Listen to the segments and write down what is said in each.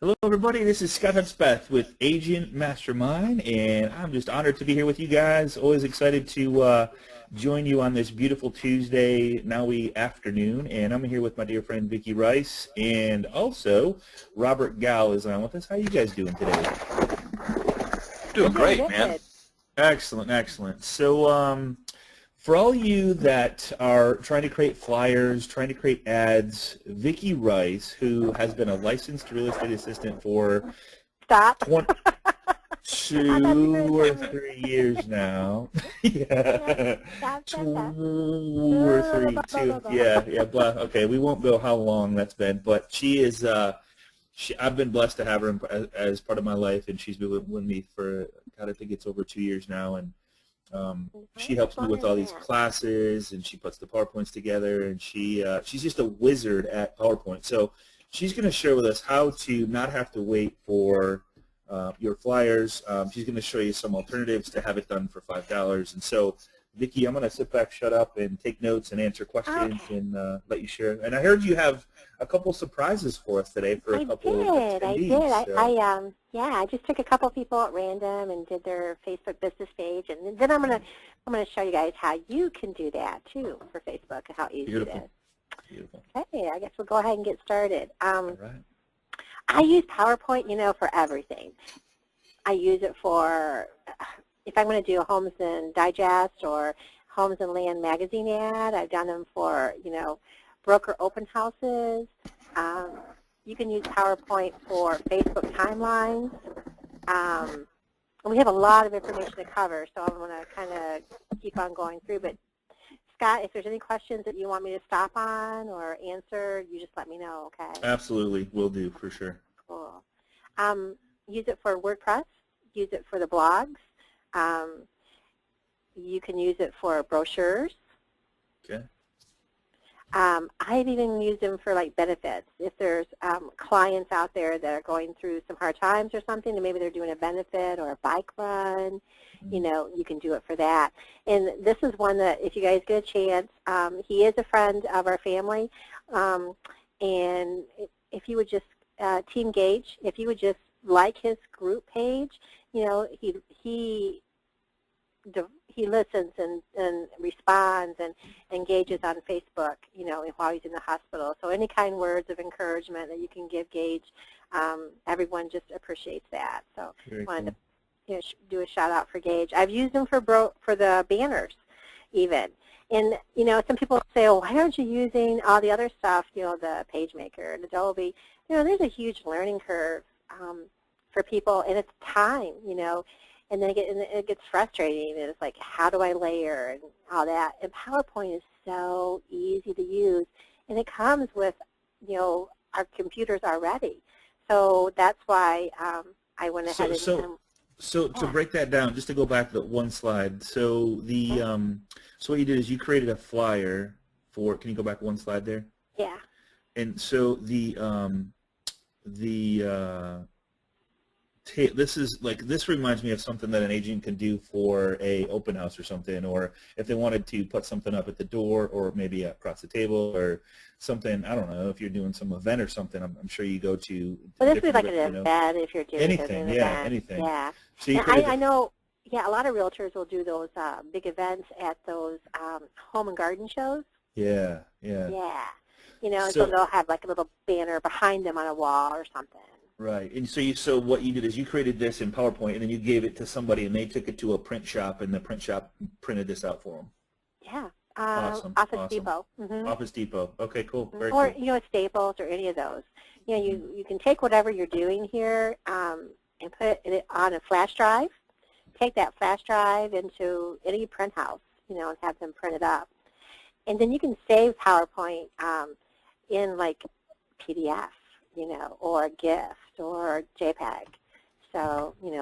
Hello, everybody. This is Scott Hudspeth with Agent Mastermind, and I'm just honored to be here with you guys. Always excited to join you on this beautiful Tuesday, afternoon. And I'm here with my dear friend Vicki Rice, and also Robert Gal is on with us. How you guys doing today? Doing great, man. Excellent, excellent. So, for all you that are trying to create flyers, trying to create ads, Vicki Rice, who has been a licensed real estate assistant for Stop. 2 or 3 years now. Yeah, Stop, stop, two stop. or three, two. Yeah, yeah. But okay, we won't go how long that's been, but she is. I've been blessed to have her as part of my life, and she's been with me for God, I think it's over 2 years now, and she helps me with all these classes, and she puts the PowerPoints together, and she's just a wizard at PowerPoint. So she's going to share with us how to not have to wait for your flyers. She's going to show you some alternatives to have it done for $5. And so, Vicki, I'm going to sit back, shut up, and take notes and answer questions and let you share. And I heard you have a couple surprises for us today for a couple of attendees. I just took a couple people at random and did their Facebook business page, and then I'm gonna show you guys how you can do that too for Facebook and how easy it is. Beautiful. Okay, I guess we'll go ahead and get started. All right. I use PowerPoint, for everything. I use it for if I'm going to do a Homes and Digest or Homes and Land magazine ad. I've done them for, broker open houses. You can use PowerPoint for Facebook timelines. And we have a lot of information to cover, so I'm going to kind of keep on going through. But, Scott, if there's any questions that you want me to stop on or answer, you just let me know, okay? Absolutely. Will do, for sure. Cool. Use it for WordPress. Use it for the blogs. You can use it for brochures. Okay. I've even used them for like benefits. If there's clients out there that are going through some hard times or something, and maybe they're doing a benefit or a bike run, you can do it for that. And this is one that if you guys get a chance, he is a friend of our family, and if you would just, Team Gage, if you would just like his group page, he listens and responds and engages on Facebook, while he's in the hospital. So any kind words of encouragement that you can give Gage, everyone just appreciates that. So I wanted to do a shout out for Gage. I've used them for the banners even. And, some people say, oh, why aren't you using all the other stuff, the PageMaker and Adobe? There's a huge learning curve for people, and it's time, and then it gets frustrating, and it's like, how do I layer and all that? And PowerPoint is so easy to use, and it comes with, our computers already. So that's why I went ahead So to break that down, just to go back to one slide. So so what you did is you created a flyer for. Can you go back one slide there? Yeah. And so this reminds me of something that an agent can do for a open house or something, or if they wanted to put something up at the door or maybe across the table or something. I don't know if you're doing some event or something. I'm sure you go to. Well, this would be like an event if you're doing anything. Yeah, anything. Yeah. So I know. Yeah, a lot of realtors will do those big events at those home and garden shows. Yeah, yeah. Yeah. So they'll have like a little banner behind them on a wall or something. Right, and so what you did is you created this in PowerPoint, and then you gave it to somebody, and they took it to a print shop, and the print shop printed this out for them. Yeah. Awesome. Office Depot. Office Depot. Okay, cool. Very cool. Or Staples or any of those. You can take whatever you're doing here and put it on a flash drive. Take that flash drive into any print house, and have them print it up. And then you can save PowerPoint in like PDF, or GIF or JPEG. So, and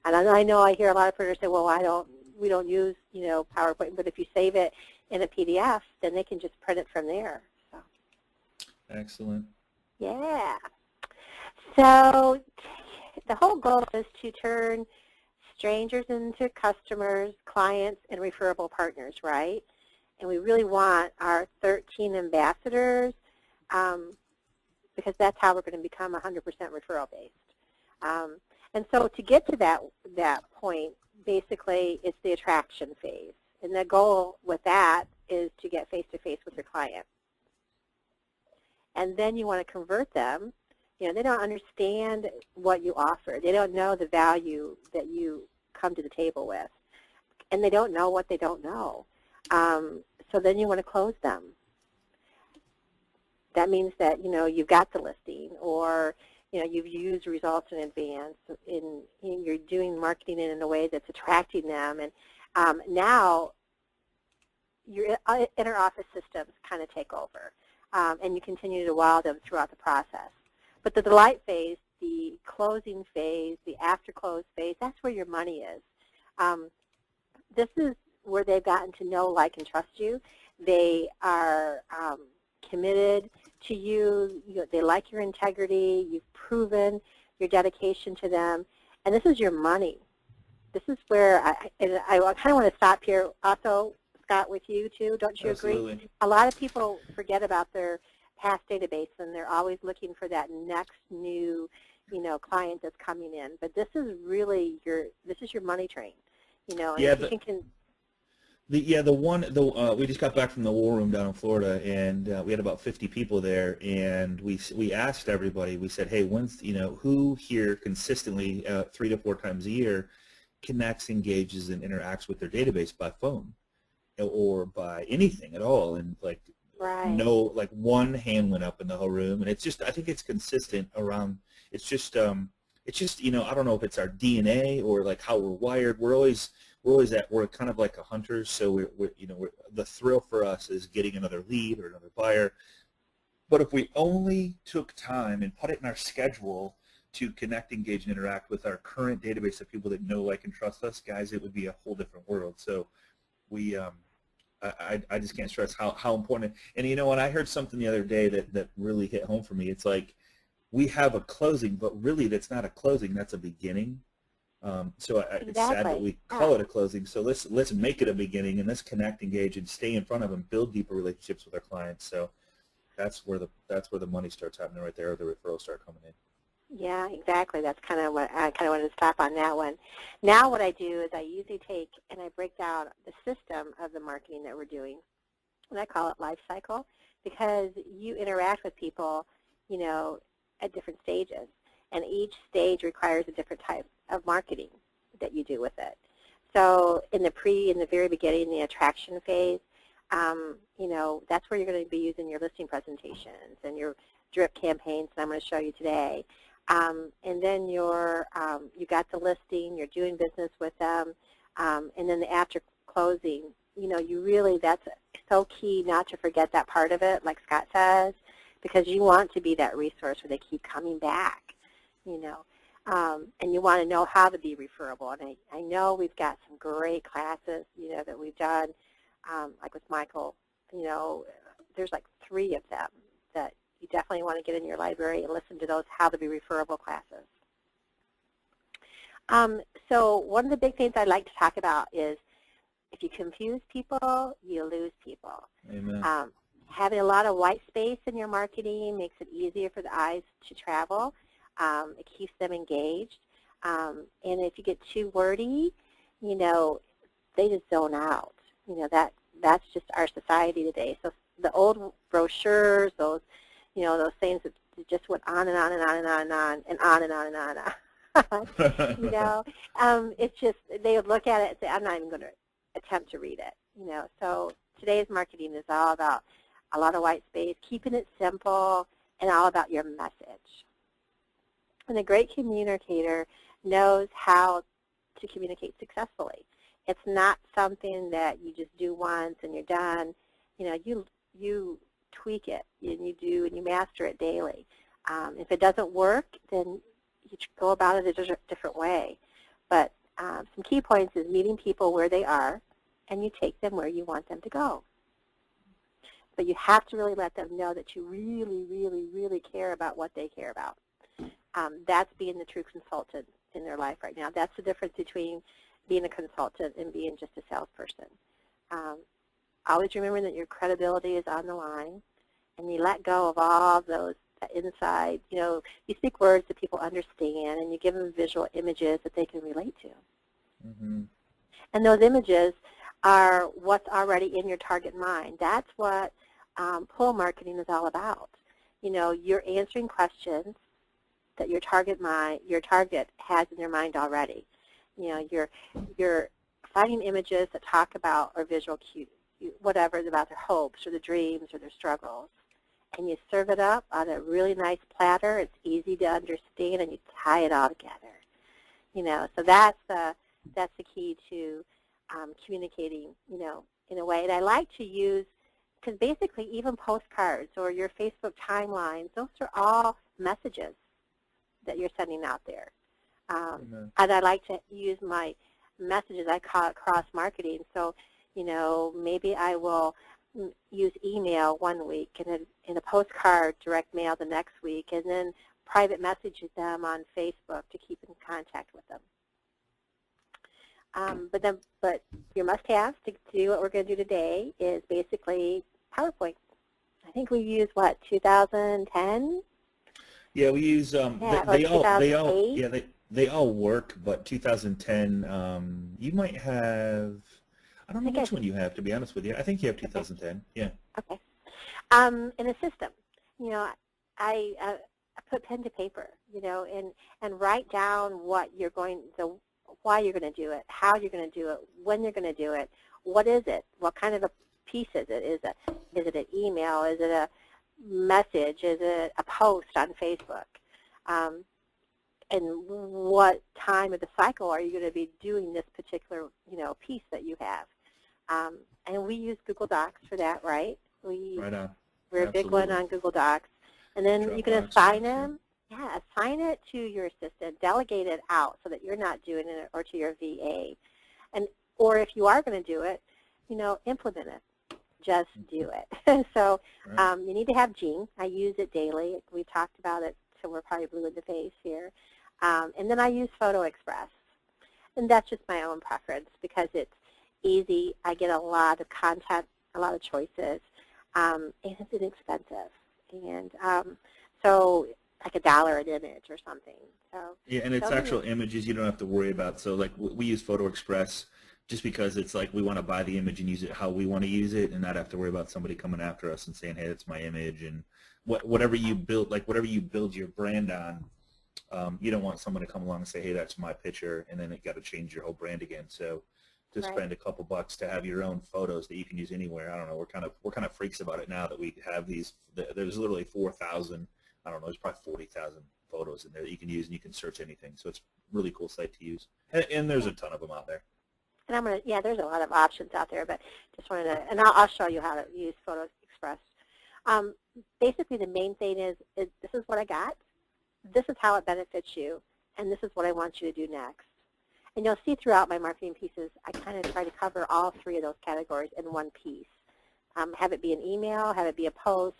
I know I hear a lot of printers say, well, we don't use, PowerPoint, but if you save it in a PDF, then they can just print it from there. So. Excellent. Yeah. So the whole goal is to turn strangers into customers, clients, and referable partners, right? And we really want our 13 ambassadors because that's how we're going to become 100% referral based. And so to get to that point, basically it's the attraction phase. And the goal with that is to get face-to-face with your client. And then you want to convert them. You know, they don't understand what you offer. They don't know the value that you come to the table with. And they don't know what they don't know. So then you want to close them. That means that, you know, you've got the listing, or, you know, you've used results in advance, you're doing marketing in a way that's attracting them. And now your inner office systems kind of take over, and you continue to wow them throughout the process. But the delight phase, the closing phase, the after-close phase, that's where your money is. This is where they've gotten to know, like, and trust you. They are committed to you. They like your integrity. You've proven your dedication to them. And this is your money. This is where I kind of want to stop here also, Scott, with you too. Don't you Absolutely. agree? A lot of people forget about their past database, and they're always looking for that next new, you know, client that's coming in. But this is really your money train. You know, and Yeah, if you can. We just got back from the war room down in Florida, and we had about 50 people there, and we asked everybody. We said, hey, who here consistently 3 to 4 times a year connects, engages, and interacts with their database by phone or by anything at all? And like, right. No, like one hand went up in the whole room, and it's just, I think it's consistent around. It's just you know, I don't know if it's our DNA or like how we're wired. We're kind of like a hunter, so the thrill for us is getting another lead or another buyer. But if we only took time and put it in our schedule to connect, engage, and interact with our current database of people that know, like, and trust us, guys, it would be a whole different world. So I just can't stress how important. And you know what? I heard something the other day that really hit home for me. It's like we have a closing, but really that's not a closing. That's a beginning. So Exactly. it's sad that we call it a closing. So let's make it a beginning, and let's connect, engage, and stay in front of them, build deeper relationships with our clients. So that's where the money starts happening right there, or the referrals start coming in. Yeah, exactly. That's kind of what I kind of wanted to stop on that one. Now what I do is I usually take and I break down the system of the marketing that we're doing, and I call it life cycle, because you interact with people, you know, at different stages, and each stage requires a different type of marketing that you do with it. So in the very beginning, the attraction phase, you know, that's where you're going to be using your listing presentations and your drip campaigns that I'm going to show you today. And then you got the listing, you're doing business with them, and then the after closing, you know, that's so key not to forget that part of it, like Scott says, because you want to be that resource where they keep coming back, you know. And you want to know how to be referable. And I know we've got some great classes, you know, that we've done, like with Michael. You know, there's like 3 of them that you definitely want to get in your library and listen to those how to be referable classes. So one of the big things I'd like to talk about is if you confuse people, you lose people. Amen. Having a lot of white space in your marketing makes it easier for the eyes to travel. It keeps them engaged. And if you get too wordy, you know, they just zone out. You know, that's just our society today. So the old brochures, those, you know, those things that just went on and on and on and on and on and on and on and on and on. You know, it's just, they would look at it and say, I'm not even going to attempt to read it. You know, so today's marketing is all about a lot of white space, keeping it simple, and all about your message. And a great communicator knows how to communicate successfully. It's not something that you just do once and you're done. You know, you tweak it and you master it daily. If it doesn't work, then you go about it a different way. But some key points is meeting people where they are, and you take them where you want them to go. But you have to really let them know that you really, really, really care about what they care about. That's being the true consultant in their life right now. That's the difference between being a consultant and being just a salesperson. Always remember that your credibility is on the line, and you let go of all those that inside. You know, you speak words that people understand, and you give them visual images that they can relate to. Mm-hmm. And those images are what's already in your target mind. That's what pull marketing is all about. You know, you're answering questions that your target has in their mind already. You know, you're finding images that talk about or visual cues, whatever, about their hopes or their dreams or their struggles. And you serve it up on a really nice platter. It's easy to understand, and you tie it all together. You know, so that's the key to communicating, you know, in a way. And I like to use, because basically even postcards or your Facebook timelines, those are all messages that you're sending out there. And I like to use my messages, I call it cross-marketing. So, you know, maybe I will use email one week and in a postcard direct mail the next week, and then private message them on Facebook to keep in contact with them. But your must-have to do what we're going to do today is basically PowerPoint. I think we use, what, 2010? Yeah, we use they all work, but 2010 you might have, I don't know which one you have, to be honest with you. I think you have 2010. Yeah. Okay. In a system, you know, I put pen to paper, you know, and write down what you're going to, why you're going to do it, how you're going to do it, when you're going to do it, what is it, what kind of a piece is it? Is it an email? Is it a message? Is it a post on Facebook? And what time of the cycle are you going to be doing this particular, you know, piece that you have? And we use Google Docs for that, right? Right on. We're a big one on Google Docs. And then you can assign them. Yeah, assign it to your assistant. Delegate it out so that you're not doing it, or to your VA. Or if you are going to do it, you know, implement it. Just do it. So you need to have Gene. I use it daily. We talked about it, so we're probably blue in the face here. And then I use Photo Express. And that's just my own preference because it's easy. I get a lot of content, a lot of choices, and it's inexpensive. And so like $1 an image or something. So yeah, and it's actual images you don't have to worry about. So like we use Photo Express just because it's like we want to buy the image and use it how we want to use it, and not have to worry about somebody coming after us and saying, hey, that's my image. And whatever you build, like whatever you build your brand on, you don't want someone to come along and say, hey, that's my picture, and then it got to change your whole brand again. So to spend a couple bucks to have your own photos that you can use anywhere, I don't know, we're kind of freaks about it now that we have these. There's literally 4,000. I don't know, there's probably 40,000 photos in there that you can use, and you can search anything. So it's a really cool site to use, and there's a ton of them out there. And there's a lot of options out there, but just wanted to, and I'll show you how to use Photo Express. Basically, the main thing is this is what I got, this is how it benefits you, and this is what I want you to do next. And you'll see throughout my marketing pieces, I kind of try to cover all three of those categories in one piece. Have it be an email, have it be a post.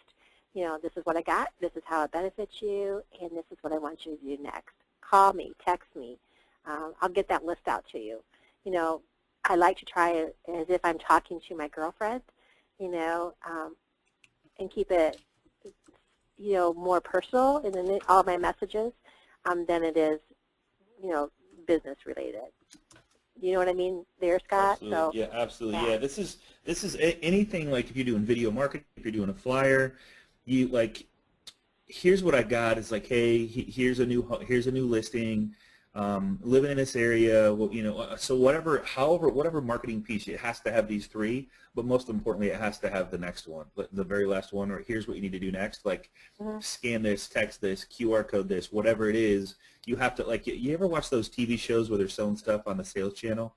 You know, this is what I got, this is how it benefits you, and this is what I want you to do next. Call me, text me. I'll get that list out to you. You know, I like to try it as if I'm talking to my girlfriend, you know, and keep it, you know, more personal in all my messages than it is, you know, business related. You know what I mean there, Scott? Absolutely. So, yeah, absolutely. Yeah, this is anything like if you're doing video marketing, if you're doing a flyer, you like, here's what I got. It's like, hey, here's a new listing. Living in this area, well, you know, so whatever marketing piece, it has to have these three, but most importantly, it has to have the next one, the very last one, or here's what you need to do next, like scan this, text this, QR code this, whatever it is. You have to, like, you ever watch those TV shows where they're selling stuff on the sales channel,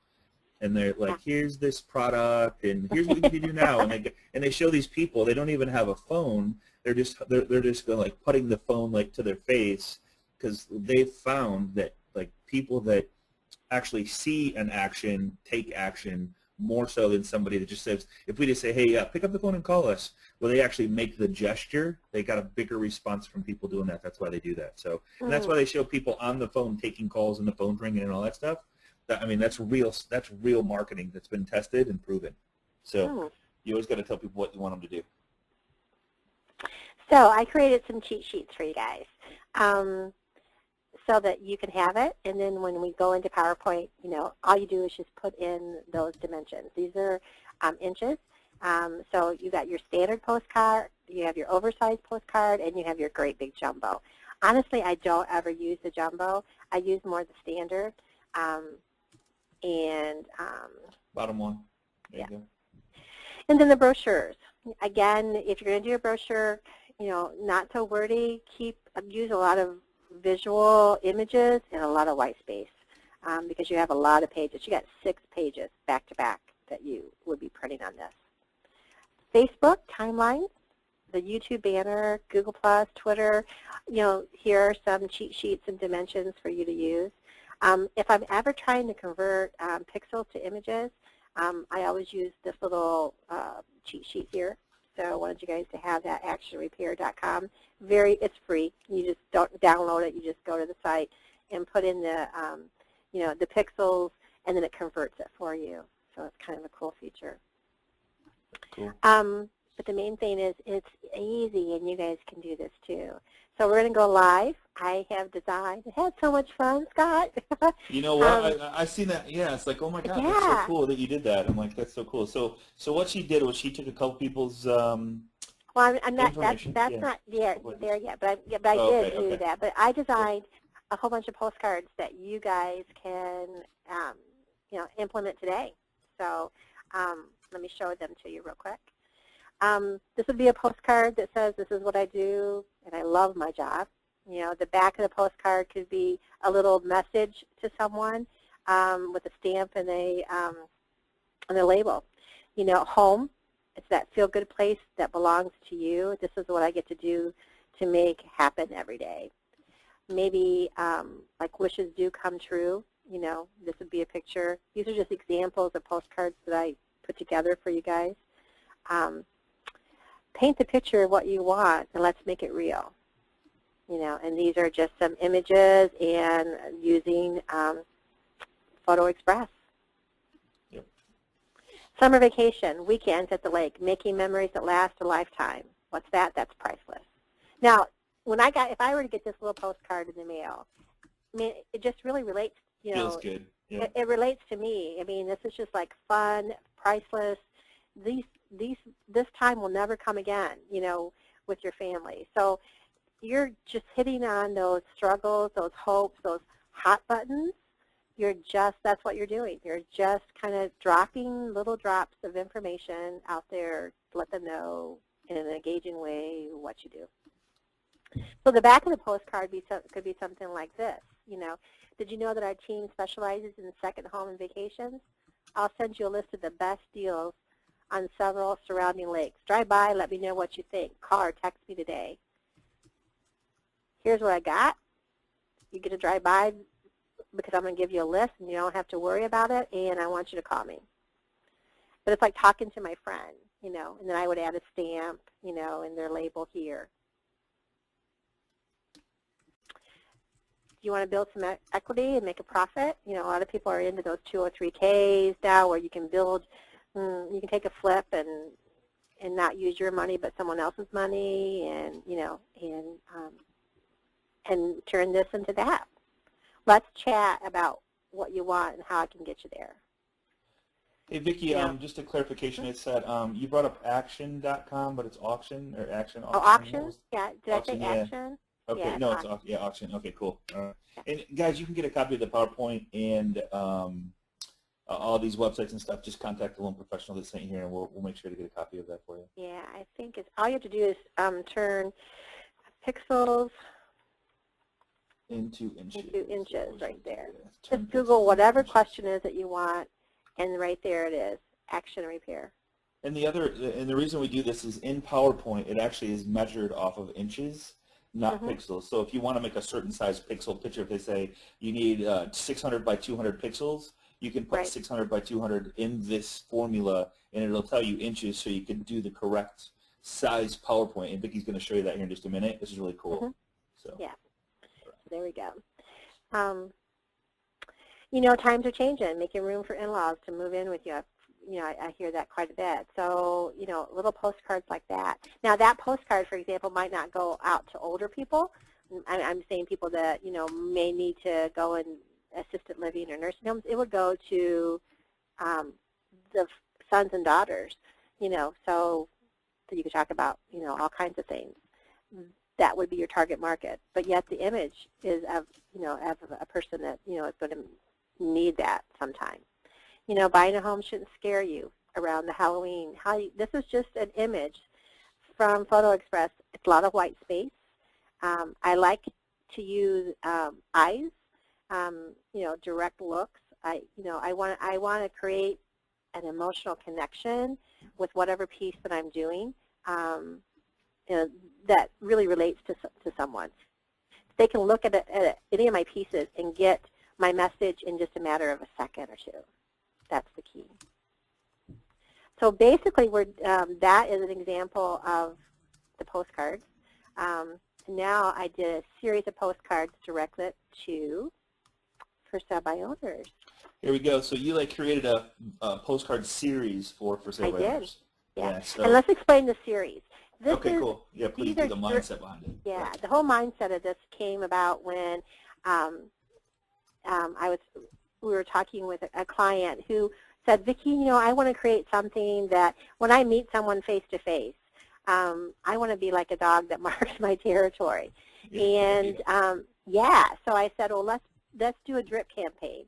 and they're like, here's this product, and here's what you need to do now, and they show these people, they don't even have a phone, they're just going, like, putting the phone like to their face, because they've found that like people that actually see an action, take action more so than somebody that just says, if we just say, hey, pick up the phone and call us, well, they actually make the gesture, they got a bigger response from people doing that. That's why they do that. So, and that's why they show people on the phone taking calls and the phone ringing and all that stuff. I mean, that's real marketing that's been tested and proven. So you always got to tell people what you want them to do. So I created some cheat sheets for you guys so that you can have it. And then when we go into PowerPoint, all you do is just put in those dimensions. These are inches. So you got your standard postcard, you have your oversized postcard, and you have your great big jumbo. Honestly, I don't ever use the jumbo. I use more the standard. Bottom one. There Yeah. you go. And then the brochures. Again, if you're going to do a brochure, not so wordy, use a lot of visual images and a lot of white space because you have a lot of pages. You got 6 pages back to back that you would be printing on this. Facebook timeline, the YouTube banner, Google+, Twitter, here are some cheat sheets and dimensions for you to use. If I'm ever trying to convert pixels to images, I always use this little cheat sheet here. So I wanted you guys to have that, actionrepair.com. It's free. You just don't download it. You just go to the site and put in the, the pixels, and then it converts it for you. So it's kind of a cool feature. Cool. But the main thing is it's easy, and you guys can do this too. So we're going to go live. I have designed. It had so much fun, Scott. You know what? I seen that. Yeah, it's like, oh my God, that's so cool that you did that. I'm like, that's so cool. So what she did was she took a couple people's well, I'm not. That's not there yet. But I did do that. But I designed a whole bunch of postcards that you guys can, implement today. So let me show them to you real quick. This would be a postcard that says, this is what I do, and I love my job. The back of the postcard could be a little message to someone with a stamp and a label. Home, it's that feel-good place that belongs to you. This is what I get to do to make happen every day. Maybe like wishes do come true. This would be a picture. These are just examples of postcards that I put together for you guys. Paint the picture of what you want, and let's make it real. And these are just some images and using Photo Express. Yep. Summer vacation, weekends at the lake, making memories that last a lifetime. What's that? That's priceless. Now, if I were to get this little postcard in the mail, it just really relates. Feels good. Yeah. It relates to me. This is just like fun, priceless. This time will never come again, with your family. So you're just hitting on those struggles, those hopes, those hot buttons. That's what you're doing. You're just kind of dropping little drops of information out there to let them know in an engaging way what you do. So the back of the postcard could be something like this. Did you know that our team specializes in second home and vacations? I'll send you a list of the best deals on several surrounding lakes. Drive by, let me know what you think. Call or text me today. Here's what I got. You get to drive by because I'm going to give you a list, and you don't have to worry about it, and I want you to call me. But it's like talking to my friend, and then I would add a stamp, and their label here. Do you want to build some equity and make a profit? A lot of people are into those 203Ks now where you can build, you can take a flip and not use your money but someone else's money and, and turn this into that. Let's chat about what you want and how I can get you there. Hey, Vicki, just a clarification. It said you brought up action.com, but it's auction or action. Oh, auction? Yeah. Did auction, I say action? Okay, yeah, no, it's auction. Okay, cool. And guys, you can get a copy of the PowerPoint and all these websites and stuff. Just contact the loan professional that's sitting here, and we'll make sure to get a copy of that for you. Yeah, I think all you have to do is turn pixels into inches. Into inches right there. Turn Just Google pixels whatever into question is that you want, and right there it is, action repair. And the reason we do this is in PowerPoint, it actually is measured off of inches, not pixels. So if you want to make a certain size pixel picture, if they say you need 600 by 200 pixels, you can put 600 by 200 in this formula, and it'll tell you inches, so you can do the correct size PowerPoint. And Vicki's going to show you that here in just a minute. This is really cool. So yeah, there we go. Times are changing, making room for in-laws to move in with you. I hear that quite a bit. So, little postcards like that. Now, that postcard, for example, might not go out to older people. I'm saying people that, may need to go in assisted living or nursing homes. It would go to the sons and daughters, so you could talk about, all kinds of things. That would be your target market. But yet the image is of, of a person that, is going to need that sometime. Buying a home shouldn't scare you around the Halloween. This is just an image from Photo Express. It's a lot of white space. I like to use eyes, direct looks. I want to create an emotional connection with whatever piece that I'm doing that really relates to someone. They can look at any of my pieces and get my message in just a matter of a second or two. That's the key. So basically, that is an example of the postcards. Now I did a series of postcards directed to for sale by owners. Here we go. So you created a postcard series for sale by owners. Yeah. So. And let's explain the series. Okay, cool. Yeah, please do the mindset behind it. Yeah, the whole mindset of this came about when we were talking with a client who said, Vicki, I want to create something that when I meet someone face to face, I want to be like a dog that marks my territory. And so I said, well, let's do a drip campaign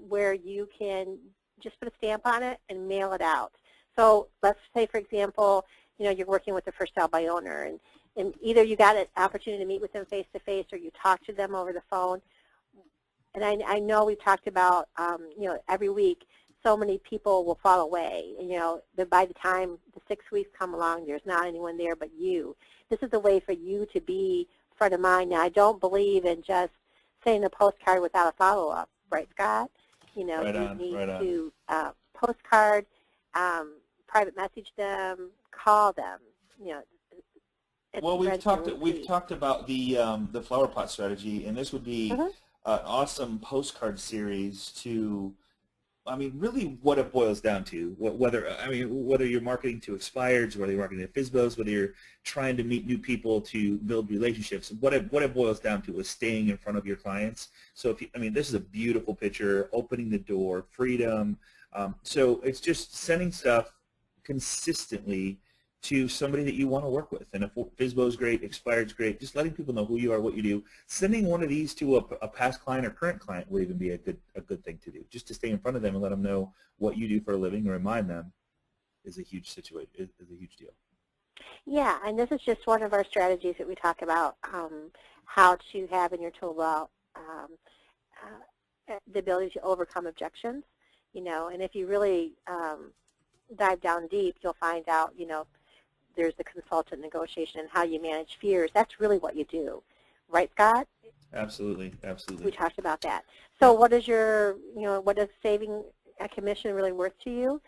where you can just put a stamp on it and mail it out. So let's say, for example, you're working with a for sale by owner, and either you got an opportunity to meet with them face to face or you talk to them over the phone. And I know we've talked about, every week so many people will fall away. That by the time the 6 weeks come along, there's not anyone there but you. This is a way for you to be front of mind. Now, I don't believe in just sending a postcard without a follow-up, right, Scott? You need to postcard, private message them, call them. Well, we've talked about the flower pot strategy, and this would be an awesome postcard series to. I mean, really, what it boils down to, whether you're marketing to expireds, whether you're marketing to FSBOs, whether you're trying to meet new people to build relationships, what it boils down to is staying in front of your clients. So, this is a beautiful picture, opening the door, freedom. So it's just sending stuff consistently to somebody that you want to work with. And if FSBO is great, expired is great, just letting people know who you are, what you do. Sending one of these to a past client or current client would even be a good thing to do. Just to stay in front of them and let them know what you do for a living and remind them is a huge deal. Yeah, and this is just one of our strategies that we talk about, how to have in your tool belt the ability to overcome objections. And if you really dive down deep, you'll find out, there's the consultant negotiation and how you manage fears. That's really what you do. Right, Scott? Absolutely. We talked about that. So what is what is saving a commission really worth to you?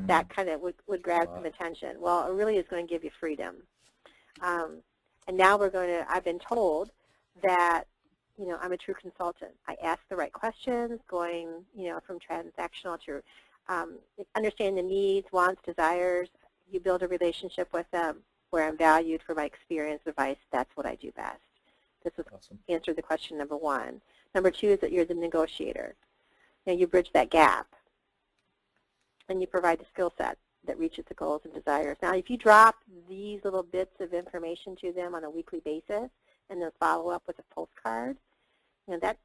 That kind of would grab some attention. Well, it really is going to give you freedom. And now I've been told that, I'm a true consultant. I ask the right questions, going, from transactional to understand the needs, wants, desires. You build a relationship with them where I'm valued for my experience, advice. That's what I do best. This is awesome. Answer the question number one. Number two is that you're the negotiator. You bridge that gap, and you provide the skill set that reaches the goals and desires. Now, if you drop these little bits of information to them on a weekly basis and then follow up with a postcard, that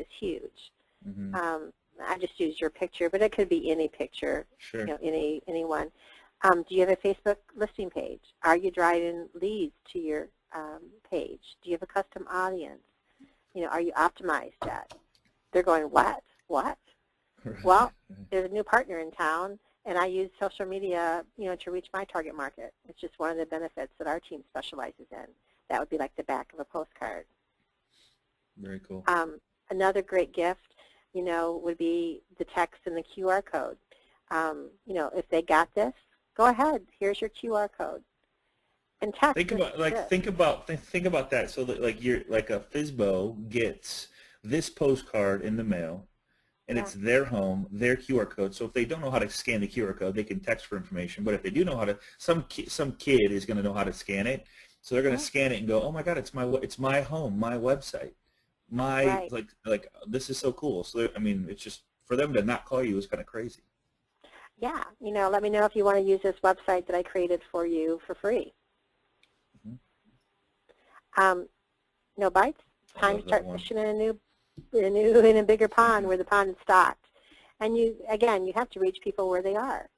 is huge. I just used your picture, but it could be any picture, sure. Anyone. Do you have a Facebook listing page? Are you driving leads to your page? Do you have a custom audience? Are you optimized yet? They're going, what? What? Right. Well, there's a new partner in town, and I use social media, to reach my target market. It's just one of the benefits that our team specializes in. That would be like the back of a postcard. Very cool. Another great gift, would be the text and the QR code. If they got this, go ahead. Here's your QR code. And text. Think about that. So that you're like a FSBO gets this postcard in the mail, and Yeah. it's their home, their QR code. So if they don't know how to scan the QR code, they can text for information. But if they do know how to, some kid is going to know how to scan it. So they're going to scan it and go, oh my God, it's my home, my website, Right. like this is so cool. So I mean, it's just for them to not call you is kind of crazy. Yeah. You know, let me know if you want to use this website that I created for you for free. No bites. I Time love to that start one. fishing in a bigger pond where the pond is stocked. And you have to reach people where they are.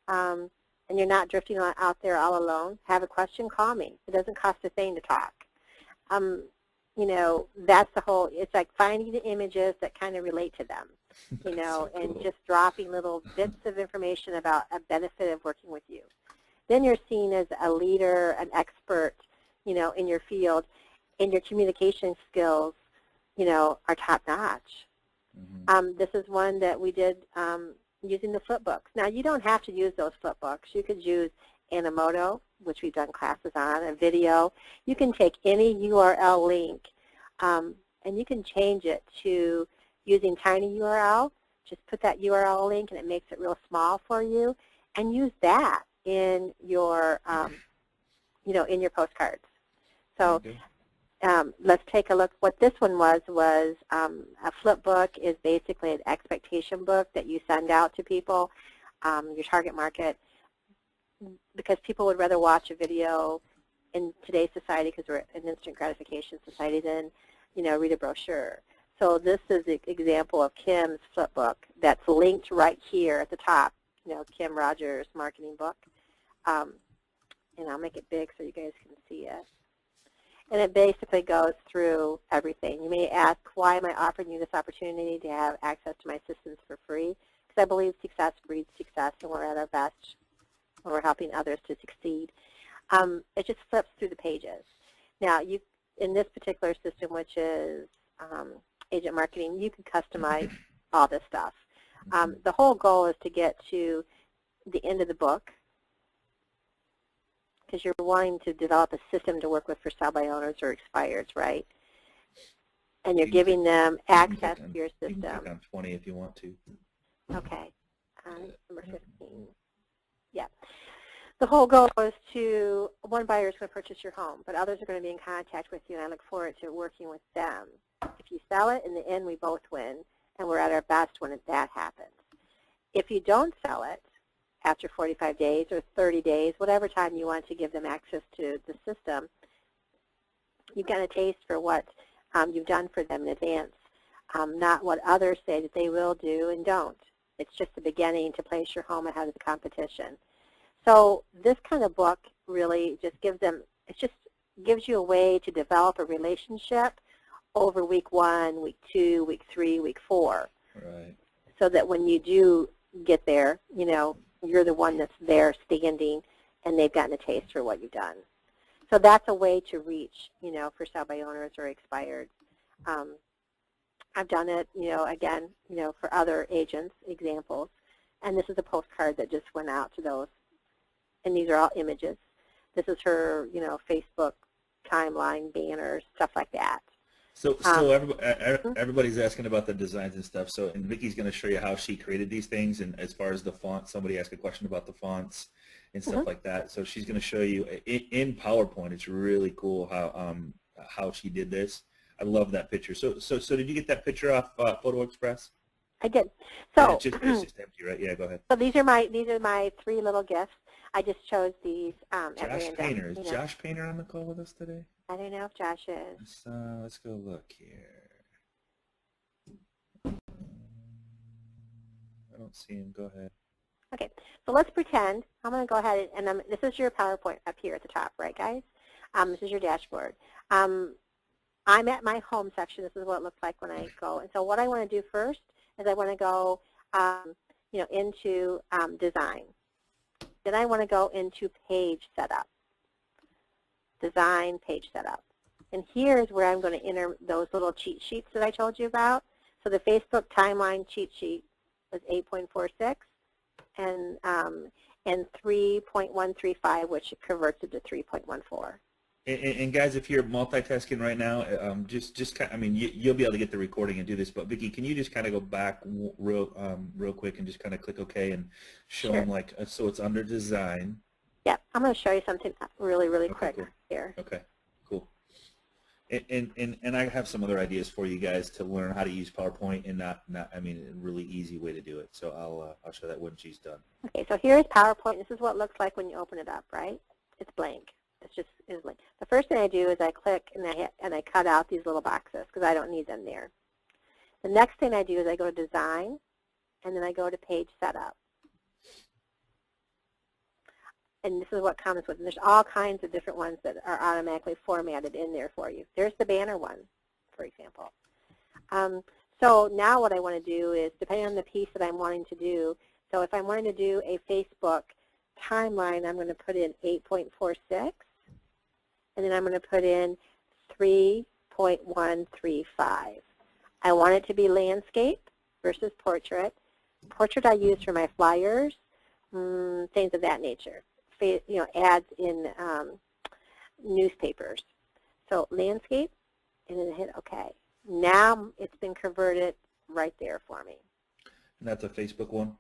And you're not drifting out there all alone. Have a question, call me. It doesn't cost a thing to talk. You know, that's the whole, it's like finding the images that kind of relate to them, you know, so and cool. just dropping little bits of information about a benefit of working with you. Then you're seen as a leader, an expert, you know, in your field, and your communication skills, you know, are top-notch. This is one that we did using the flipbooks. Now, you don't have to use those flipbooks. You could use Animoto, which we've done classes on, a video. You can take any URL link, and you can change it to using TinyURL. Just put that URL link, and it makes it real small for you, and use that in your, you know, in your postcards. So let's take a look. What this one was a flip book is basically an expectation book that you send out to people, your target market, because people would rather watch a video in today's society because we're an instant gratification society than, you know, read a brochure. So this is an example of Kim's flip book that's linked right here at the top, you know, Kim Rogers marketing book. And I'll make it big so you guys can see it. And it basically goes through everything. You may ask, why am I offering you this opportunity to have access to my systems for free? Because I believe success breeds success, and we're at our best when we're helping others to succeed. It just flips through the pages. Now, you, in this particular system, which is agent marketing, you can customize all this stuff. The whole goal is to get to the end of the book, because you're wanting to develop a system to work with for sell-by owners or expireds, right? And you're giving them access to your system. You can click on 20 if you want to. Okay. Number 15. Yeah. The whole goal is to, one buyer is going to purchase your home, but others are going to be in contact with you, and I look forward to working with them. If you sell it, in the end, we both win, and we're at our best when that happens. If you don't sell it, after 45 days or 30 days, whatever time you want to give them access to the system, you've got a taste for what you've done for them in advance, not what others say that they will do and don't. It's just the beginning to place your home ahead of the competition. So this kind of book really just gives them, it just gives you a way to develop a relationship over week 1, week 2, week 3, week 4. Right. So that when you do get there, you know, you're the one that's there standing, and they've gotten a taste for what you've done. So that's a way to reach, you know, for sell-by owners or expired. I've done it, you know, again, you know, for other agents, examples. And this is a postcard that just went out to those. And these are all images. This is her, you know, Facebook timeline, banners, stuff like that. So everybody's asking about the designs and stuff. So, and Vicki's going to show you how she created these things, and as far as the font, somebody asked a question about the fonts and stuff like that. So she's going to show you in PowerPoint. It's really cool how she did this. I love that picture. So did you get that picture off Photo Express? I did. So it's just empty, right? Yeah, go ahead. So these are my 3 little gifts. I just chose these at Josh random. Painter. Is Josh Painter on the call with us today? I don't know if Josh is. Let's go look here. I don't see him. Go ahead. Okay, so let's pretend. I'm going to go ahead and this is your PowerPoint up here at the top, right, guys? This is your dashboard. I'm at my home section. This is what it looks like when I go. And so what I want to do first is I want to go, you know, into design. Then I want to go into page setup. Design, page setup. And here's where I'm going to enter those little cheat sheets that I told you about. So the Facebook timeline cheat sheet was 8.46 and 3.135, which converts it to 3.14. And guys, if you're multitasking right now, just kind I mean, you'll be able to get the recording and do this. But Vicki, can you just kind of go back real quick and just kind of click OK and show Sure. them like so it's under design. Yep. I'm going to show you something really Okay, quick cool. here. Okay, cool. And I have some other ideas for you guys to learn how to use PowerPoint and not I mean a really easy way to do it. So I'll show that when she's done. Okay, so here's PowerPoint. This is what it looks like when you open it up, right? It's blank. It's blank. The first thing I do is I click and I cut out these little boxes because I don't need them there. The next thing I do is I go to Design, and then I go to Page Setup. And this is what comes with. And there's all kinds of different ones that are automatically formatted in there for you. There's the banner one, for example. So now what I want to do is, depending on the piece that I'm wanting to do, so if I'm wanting to do a Facebook timeline, I'm going to put in 8.46, and then I'm going to put in 3.135. I want it to be landscape versus portrait. Portrait I use for my flyers, things of that nature. Ads in newspapers. So landscape, and then hit OK. Now it's been converted right there for me. And that's a Facebook one?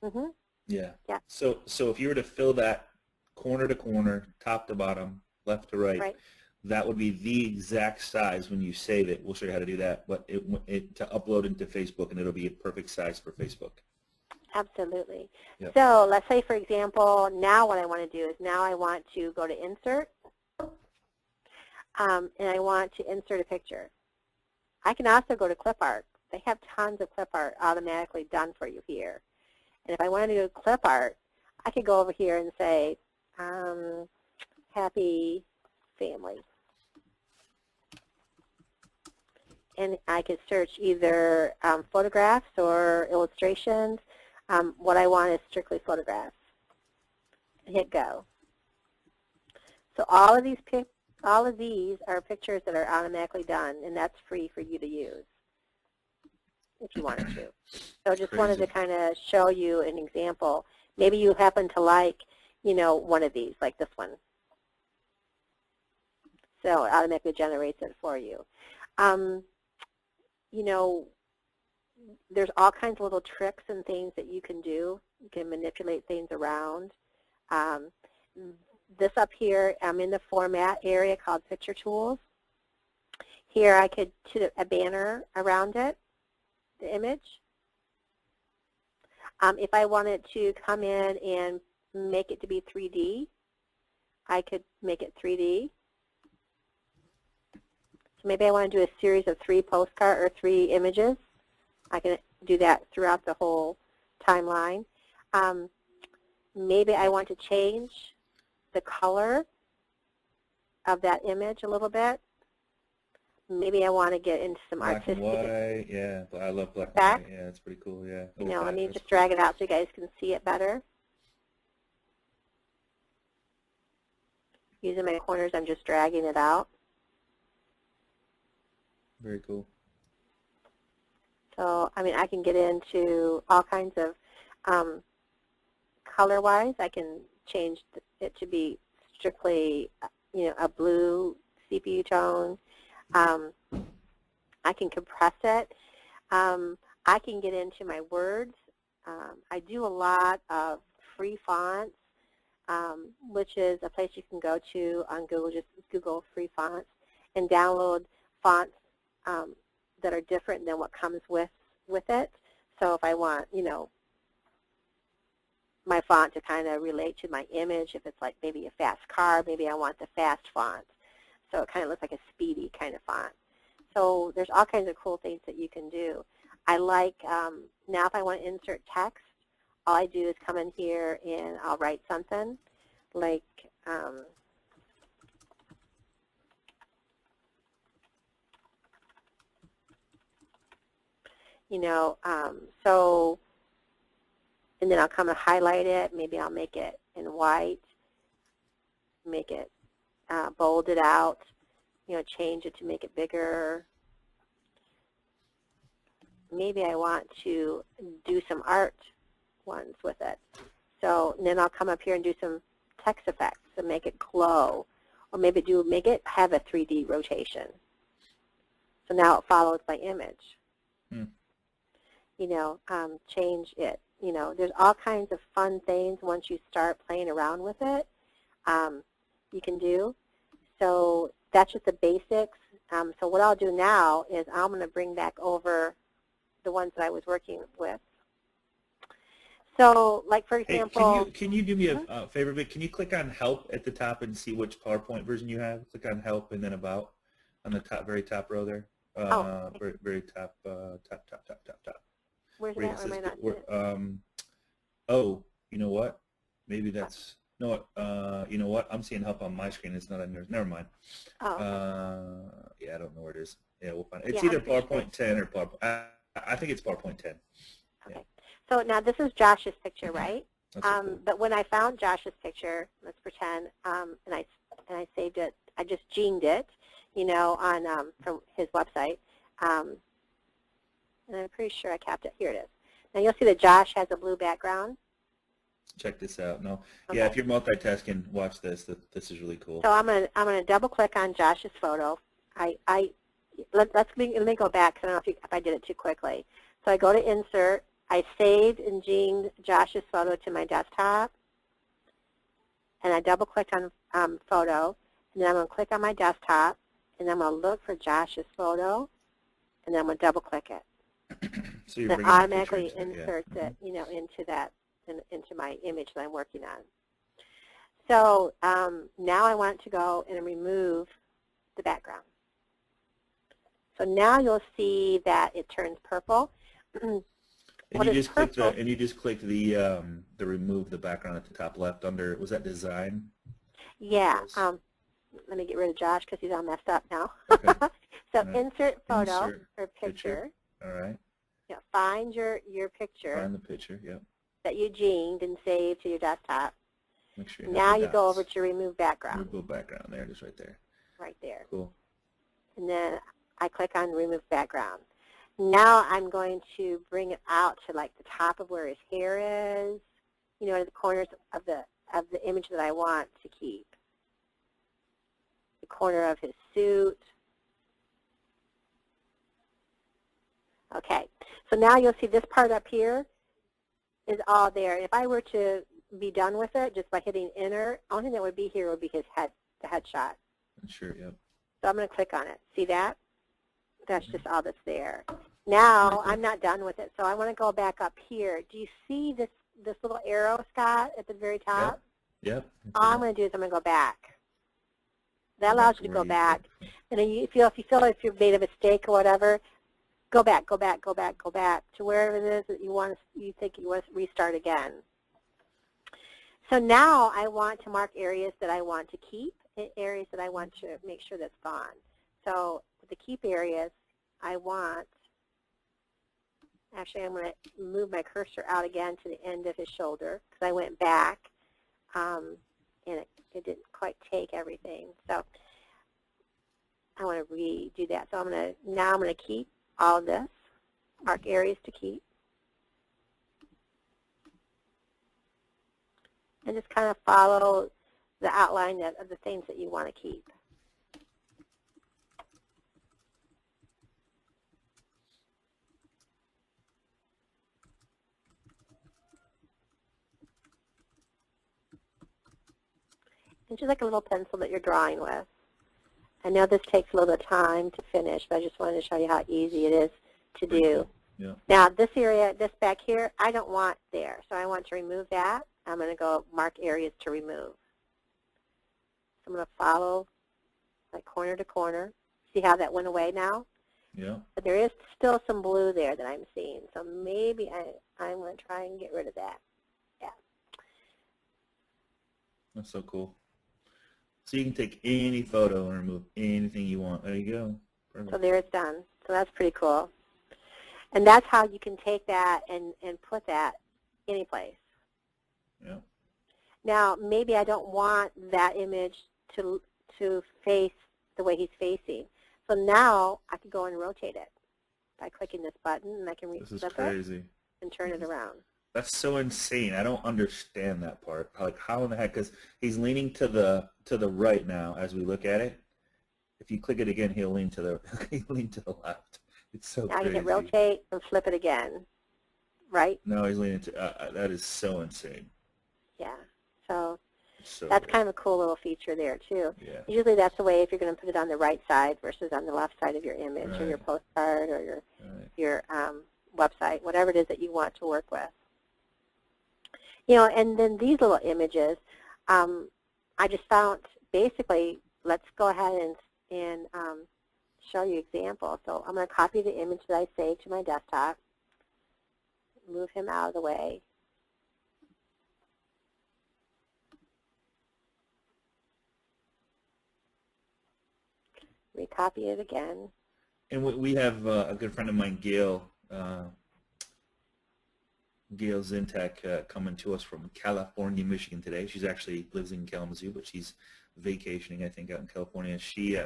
Mm-hmm. Yeah. Yeah. So if you were to fill that corner to corner, top to bottom, left to right, that would be the exact size when you save it. We'll show you how to do that, but to upload into Facebook, and it'll be a perfect size for Facebook. Absolutely. Yep. So let's say, for example, now what I want to do is now I want to go to Insert, and I want to insert a picture. I can also go to Clip Art. They have tons of Clip Art automatically done for you here. And if I wanted to do Clip Art, I could go over here and say, Happy Family. And I could search either photographs or illustrations. What I want is strictly photographs. Hit Go. So all of these are pictures that are automatically done, and that's free for you to use if you wanted to. So just wanted to kind of show you an example. Maybe you happen to like, one of these, like this one. So it automatically generates it for you. There's all kinds of little tricks and things that you can do. You can manipulate things around. This up here, I'm in the format area called Picture Tools. Here I could put a banner around it, the image. If I wanted to come in and make it to be 3D, I could make it 3D. So maybe I want to do a series of 3 postcards or 3 images. I can do that throughout the whole timeline. Maybe I want to change the color of that image a little bit. Maybe I want to get into some black artistic. Black and white, yeah. I love black and white. Yeah, that's pretty cool, yeah. Let me just drag it out so you guys can see it better. Using my corners, I'm just dragging it out. Very cool. So, I can get into all kinds of color-wise. I can change it to be strictly, a blue CPU tone. I can compress it. I can get into my words. I do a lot of free fonts, which is a place you can go to on Google. Just Google free fonts and download fonts that are different than what comes with it. So if I want, my font to kind of relate to my image, if it's like maybe a fast car, maybe I want the fast font. So it kind of looks like a speedy kind of font. So there's all kinds of cool things that you can do. I like, now if I want to insert text, all I do is come in here and I'll write something like, and then I'll come and highlight it. Maybe I'll make it in white, make it bold it out, change it to make it bigger. Maybe I want to do some art ones with it. So and then I'll come up here and do some text effects and make it glow or maybe make it have a 3D rotation. So now it follows my image. You know, change it. You know, there's all kinds of fun things once you start playing around with it you can do. So that's just the basics. So what I'll do now is I'm going to bring back over the ones that I was working with. So, like for example, hey, can you do me a favor, Vic? Can you click on Help at the top and see which PowerPoint version you have? Click on Help and then About on the top, very top row there. Very top, top. Where's that? Or am I not seeing it? Oh, you know what? Maybe that's no. You know what? I'm seeing Help on my screen. It's not on yours. Never mind. Oh. Yeah, I don't know where it is. Yeah, we'll find it. It's either PowerPoint 10 or PowerPoint. I think it's PowerPoint 10. Okay. Yeah. So now this is Josh's picture, right? So cool. But when I found Josh's picture, let's pretend, and I saved it. I just ginged it, you know, on from his website, and I'm pretty sure I capped it. Here it is. Now you'll see that Josh has a blue background. Check this out. No, okay. Yeah, if you're multitasking, watch this. This is really cool. So I'm gonna double click on Josh's photo. Let me go back because I don't know if I did it too quickly. So I go to Insert. I saved and ginged Josh's photo to my desktop, and I double-clicked on Photo, and then I'm going to click on my desktop, and then I'm going to look for Josh's photo, and then I'm going to double-click it. So you're it automatically inserts it, you know, into my image that I'm working on. So now I want to go and remove the background. So now you'll see that it turns purple. And you just clicked the remove the background at the top left under, was that design? Yeah. Let me get rid of Josh because he's all messed up now. Okay. So insert photo or picture. All right. Yeah, find your picture. Find the picture, yep. That you ginged and saved to your desktop. Make sure you now you go over to remove background. Remove background, there it is right there. Right there. Cool. And then I click on remove background. Now I'm going to bring it out to like the top of where his hair is, you know, the corners of the image that I want to keep. The corner of his suit. Okay, so now you'll see this part up here is all there. If I were to be done with it just by hitting enter, the only thing that would be here would be his head, the headshot. Sure, yep. So I'm going to click on it. See that? That's just all that's there. Now I'm not done with it, so I want to go back up here. Do you see this little arrow, Scott, at the very top? Yep. All I'm going to do is I'm going to go back. That allows you to go back. And then if you feel like you've made a mistake or whatever, go back to wherever it is that you think you want to restart again. So now I want to mark areas that I want to keep and areas that I want to make sure that's gone. So the keep areas, I'm going to move my cursor out again to the end of his shoulder because I went back and it didn't quite take everything. So I want to redo that. So now I'm going to keep all this, mark areas to keep, and just kind of follow the outline of the things that you want to keep. It's just like a little pencil that you're drawing with. I know this takes a little bit of time to finish, but I just wanted to show you how easy it is to do. Cool. Yeah. Now, this area, this back here, I don't want there, so I want to remove that. I'm going to go mark areas to remove. So I'm going to follow like corner to corner. See how that went away now? Yeah. But there is still some blue there that I'm seeing, so maybe I'm going to try and get rid of that. Yeah. That's so cool. So you can take any photo and remove anything you want. There you go. Perfect. So there it's done. So that's pretty cool. And that's how you can take that and put that any place. Yeah. Now, maybe I don't want that image to face the way he's facing. So now I can go and rotate it by clicking this button, and I can flip it and turn it around. That's so insane. I don't understand that part. Like, how in the heck? Because he's leaning to the right now as we look at it. If you click it again, he'll lean to the he'll lean to the left. It's so Now crazy. you hit rotate and flip it again, right? No, he's leaning to. That is so insane. Yeah. So So that's good. kind of a cool little feature there too. Yeah. Usually that's the way if you're going to put it on the right side versus on the left side of your image or your Right. postcard or your Right. website, whatever it is that you want to work with. You know, and then these little images, I just found basically, let's go ahead and show you examples. So I'm going to copy the image that I saved to my desktop, move him out of the way. Recopy it again. And we have a good friend of mine, Gail. Gail Zintek coming to us from California, Michigan today. She's actually lives in Kalamazoo, but she's vacationing, I think, out in California. She,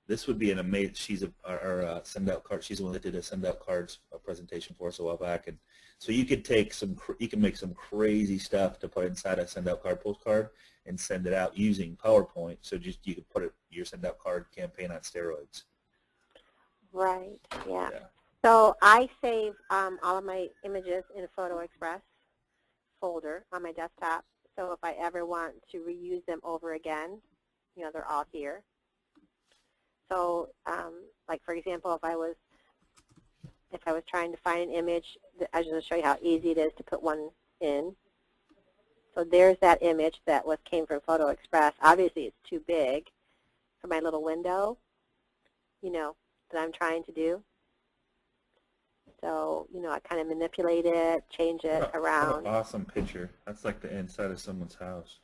this would be an amazing. She's our send out card. She's the one that did a send out cards presentation for us a while back, and so you could take some, you can make some crazy stuff to put inside a send out card postcard and send it out using PowerPoint. So just you could put your send out card campaign on steroids. Right. Yeah. Yeah. So I save all of my images in a Photo Express folder on my desktop. So if I ever want to reuse them over again, you know, they're all here. So, like for example, if I was trying to find an image, I was going to show you how easy it is to put one in. So there's that image that came from Photo Express. Obviously, it's too big for my little window, you know, that I'm trying to do. So, you know, I kind of manipulate it, change it around. What an awesome picture. That's like the inside of someone's house.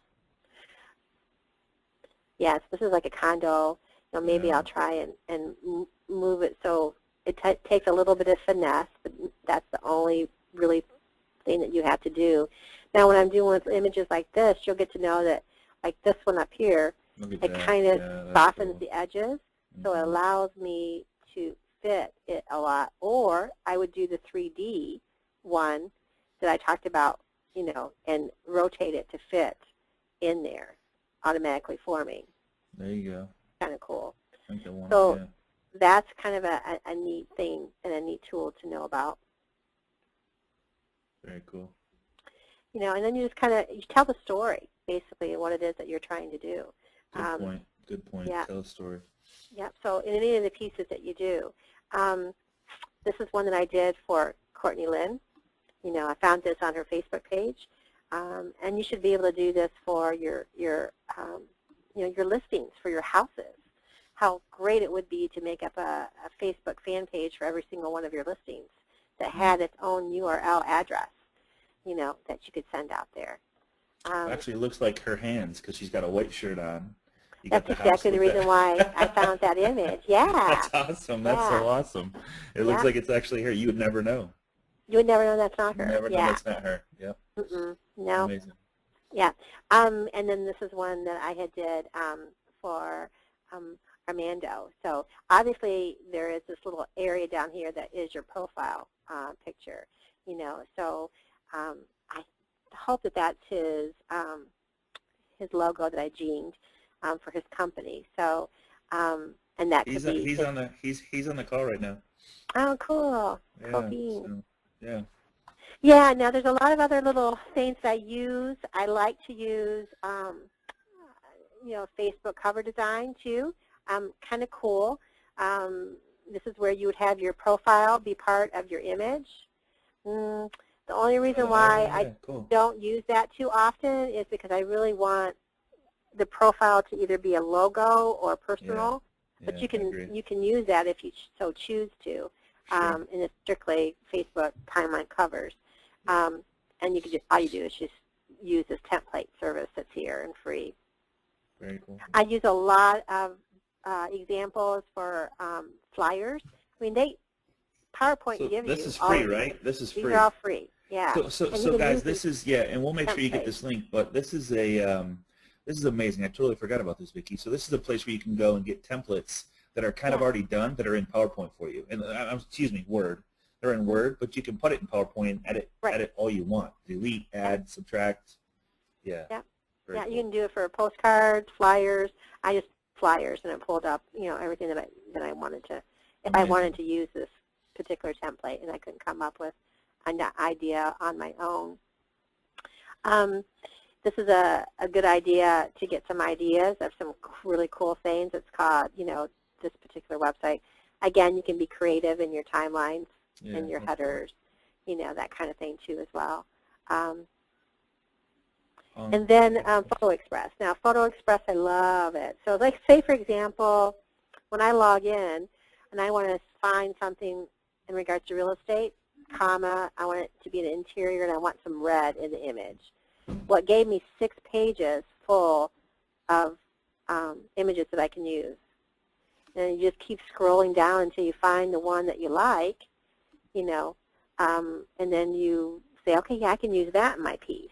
Yes, this is like a condo. You know, maybe Yeah. I'll try and move it so it takes a little bit of finesse, but that's the only really thing that you have to do. Now, when I'm doing with images like this, you'll get to know that, like this one up here, Look at it that. kind of Yeah, softens cool. the edges, so it allows me to fit it a lot. Or I would do the 3D one that I talked about, you know, and rotate it to fit in there automatically for me. There you go. Kind of cool. I think the one, So yeah. that's kind of a neat thing and a neat tool to know about. Very cool. You know, and then you just kind of, you tell the story, basically, what it is that you're trying to do. Good point. Good point. Yeah. Tell a story. Yeah, so in any of the pieces that you do, this is one that I did for Courtney Lynn. You know, I found this on her Facebook page, and you should be able to do this for your you know, your listings for your houses. How great it would be to make up a Facebook fan page for every single one of your listings that had its own URL address, you know, that you could send out there. Actually, it looks like her hands because she's got a white shirt on. You That's got the exactly house the reason why I found that image. Yeah. That's awesome. That's so awesome. It looks like it's actually her. You would never know. You would never know that's not her. Never know that's not her. Yep. No. Amazing. Yeah. And then this is one that I had did for Armando. So obviously there is this little area down here that is your profile picture, you know. So I hope that that's his logo that I gened for his company. So and that could be He's on the call right now. oh, cool. Yeah. Cool beans. So, yeah. Yeah, now there's a lot of other little things that I use. I like to use, you know, Facebook cover design too. Kind of cool. This is where you would have your profile be part of your image. The only reason why I don't use that too often is because I really want the profile to either be a logo or personal. Yeah, but you can use that if you so choose to. And it's strictly Facebook timeline covers. And you can just, all you do is just use this template service that's here and free. Very cool. I use a lot of examples for flyers. I mean, PowerPoint So gives you this is all free, of right? This is free. These are all free. Yeah. So guys, this is and we'll make sure you get this link. But this is this is amazing. I totally forgot about this, Vicki. So this is a place where you can go and get templates that are kind of already done that are in PowerPoint for you, and excuse me, Word, They're in Word, but you can put it in PowerPoint and Right. edit all you want. Delete, add, subtract. Yeah. Yeah. Very Yeah, cool. you can do it for postcards, flyers. I just flyers, and it pulled up, everything that I wanted to. If I Amazing. wanted to use this particular template, and I couldn't come up with an idea on my own. This is a good idea to get some ideas of some really cool things. It's called, this particular website. Again, you can be creative in your timelines and your headers, that kind of thing too as well. And then Photo Express. Now, Photo Express, I love it. So, like, say, for example, when I log in and I want to find something in regards to real estate, I want it to be an interior and I want some red in the image. Well, it gave me 6 pages full of images that I can use. And you just keep scrolling down until you find the one that you like, and then you say, okay, yeah, I can use that in my piece,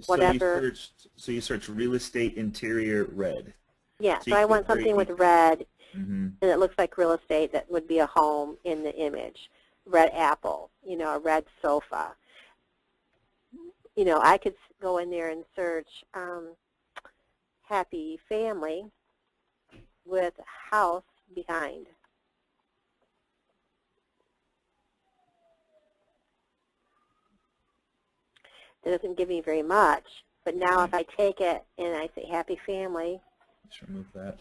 whatever. So you search real estate interior red. Yeah, So so I want something with red, and it looks like real estate that would be a home in the image. Red apple, a red sofa. I could go in there and search happy family with house behind. It doesn't give me very much, but now if I take it and I say happy family, just remove that,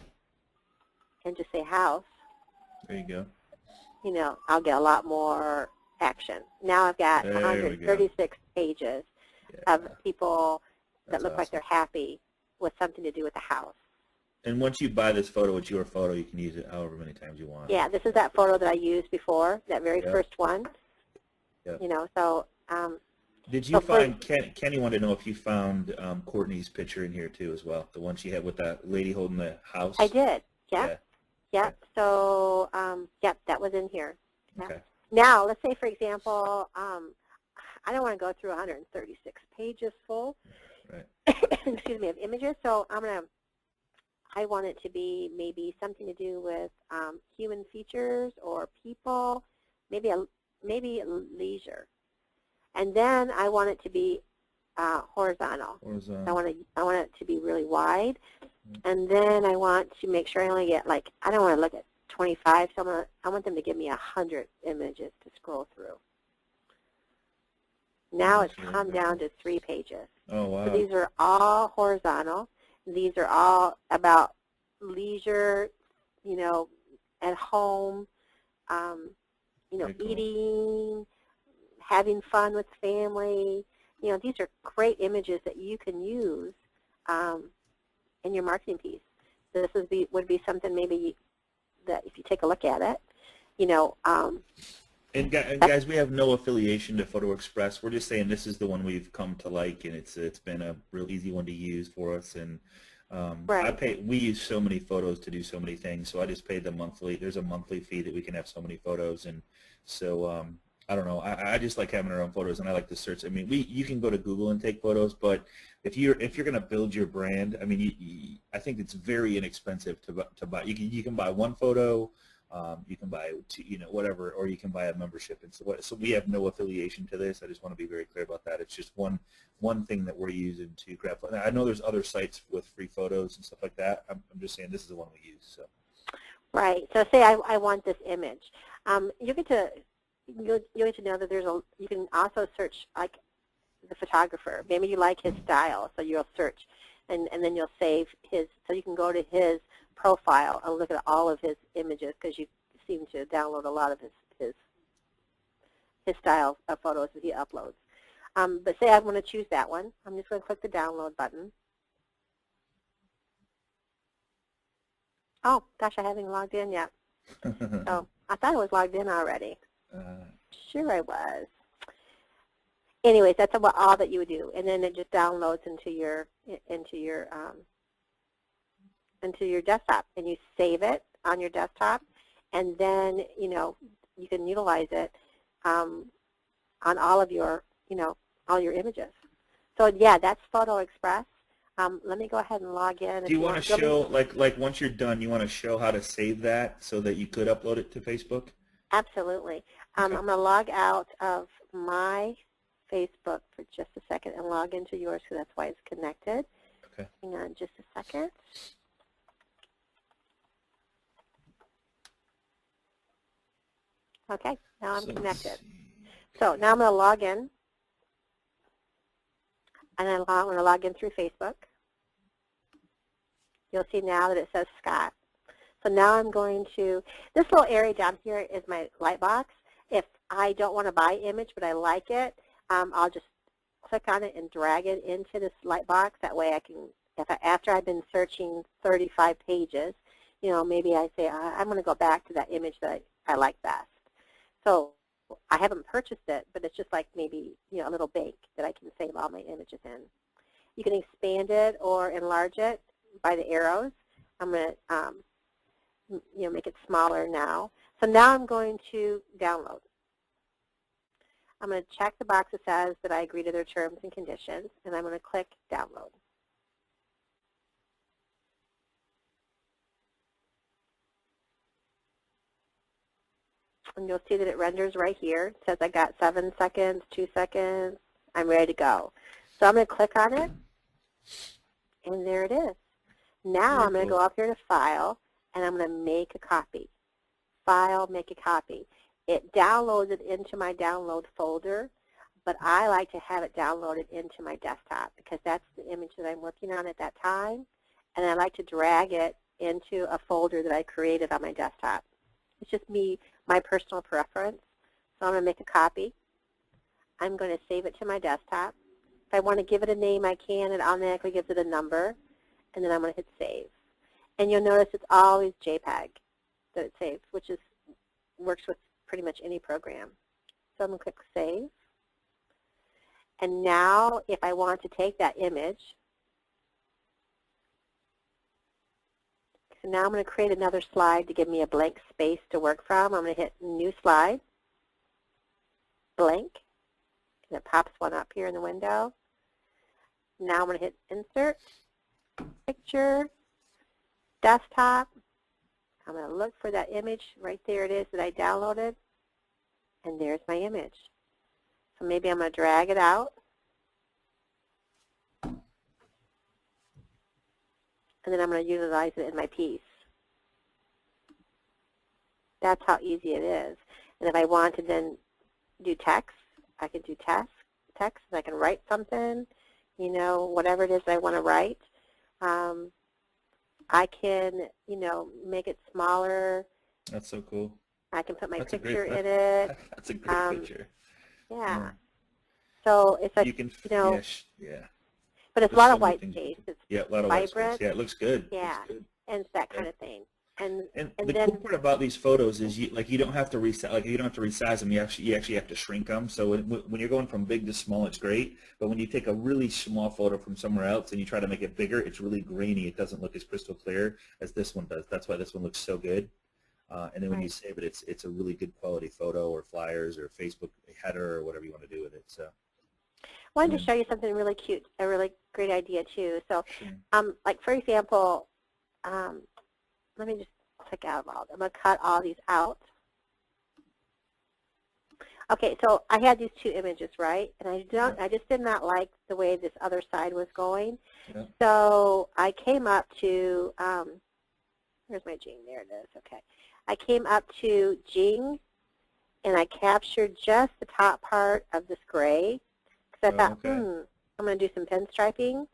and just say house, there you go. I'll get a lot more action. Now I've got 136 pages of people that look like they're happy with something to do with the house. And once you buy this photo, it's your photo. You can use it however many times you want. Yeah, this is that photo that I used before, that very first one. Yep. So. Did you find, Kenny wanted to know if you found Courtney's picture in here too as well, the one she had with that lady holding the house? I did, yeah. Okay. So, that was in here. Yeah. Okay. Now, let's say, for example, I don't want to go through 136 pages full, excuse me, of images, so I want it to be maybe something to do with human features or people, maybe leisure. And then I want it to be horizontal. I want it to be really wide. And then I want to make sure I only get, I don't want to look at 25, so I want them to give me 100 images to scroll through. Now it's come down to 3 pages. Oh, wow. So these are all horizontal. These are all about leisure, at home, eating, having fun with family. These are great images that you can use in your marketing piece. This would be something maybe that if you take a look at it, And guys, we have no affiliation to Photo Express. We're just saying this is the one we've come to like, and it's been a real easy one to use for us. And we use so many photos to do so many things, so I just pay the monthly. There's a monthly fee that we can have so many photos, and so I don't know. I just like having our own photos, and I like to search. I mean, you can go to Google and take photos, but if you're going to build your brand, I mean, I think it's very inexpensive to buy. You can buy one photo, you can buy whatever, or you can buy a membership. And so we have no affiliation to this. I just want to be very clear about that. It's just one thing that we're using to grab. I know there's other sites with free photos and stuff like that. I'm just saying this is the one we use. So. Right. So say I want this image. You get to know that you can also search like the photographer. Maybe you like his style, so you'll search, and then you'll save his. So you can go to his profile and look at all of his images because you seem to download a lot of his style of photos that he uploads. But say I want to choose that one. I'm just going to click the download button. Oh, gosh, I haven't logged in yet. So I thought I was logged in already. Sure I was. Anyways, that's about all that you would do, and then it just downloads into your desktop, and you save it on your desktop, and then you can utilize it on all of your all your images. So yeah, that's Photo Express. Let me go ahead and log in. Do you want to show like once you're done, you want to show how to save that so that you could upload it to Facebook? Absolutely. I'm going to log out of my Facebook for just a second and log into yours because that's why it's connected. Okay. Hang on just a second. Okay, now I'm connected. So now I'm going to log in, and I'm going to log in through Facebook. You'll see now that it says Scott. So now I'm going to, this little area down here is my light box. If I don't want to buy image but I like it, I'll just click on it and drag it into this light box. That way I can, after I've been searching 35 pages, you know, maybe I say I'm going to go back to that image that I like best. So I haven't purchased it, but it's just like maybe, you know, a little bank that I can save all my images in. You can expand it or enlarge it by the arrows. I'm going to you know, make it smaller now. So now I'm going to download. I'm going to check the box that says that I agree to their terms and conditions, and I'm going to click download. And you'll see that it renders right here. It says I got 7 seconds, 2 seconds. I'm ready to go. So I'm going to click on it, and there it is. Now I'm going to go up here to File, and I'm going to make a copy. File, make a copy. It downloads it into my download folder, but I like to have it downloaded into my desktop because that's the image that I'm working on at that time, and I like to drag it into a folder that I created on my desktop. It's just me, my personal preference. So I'm going to make a copy. I'm going to save it to my desktop. If I want to give it a name, I can. It automatically gives it a number, and then I'm going to hit Save. And you'll notice it's always JPEG that it saves, which works with pretty much any program. So I'm going to click Save. And now if I want to take that image, so now I'm going to create another slide to give me a blank space to work from. I'm going to hit New Slide, Blank, and it pops one up here in the window. Now I'm going to hit Insert, Picture, Desktop. I'm going to look for that image. Right there it is that I downloaded. And there's my image. So maybe I'm going to drag it out. And then I'm going to utilize it in my piece. That's how easy it is. And if I want to then do text, I can do text, and I can write something, you know, whatever it is that I want to write. I can, you know, make it smaller. That's so cool. I can put my That's picture in it. That's a great picture. Yeah. So it's like, you can, you know, yeah. But it's a lot of white space. It's a lot of vibrant. white space. Yeah, it looks good. Yeah, Looks good. and it's that kind of thing. And the then, cool part about these photos is you don't have to resize them. You actually have to shrink them. So when you're going from big to small, it's great. But when you take a really small photo from somewhere else and you try to make it bigger, it's really grainy. It doesn't look as crystal clear as this one does. That's why this one looks so good. And then when you save it, it's a really good quality photo or flyers or Facebook header or whatever you want to do with it. So. I wanted to show you something really cute, a really great idea too. So, like for example, let me just click out of all. I'm going to cut all these out. Okay, so I had these two images, right? And I just did not like the way this other side was going. Yeah. So I came up to, where's my Jing? There it is. Okay. I came up to Jing, and I captured just the top part of this gray. Because I thought, I'm going to do some pinstriping.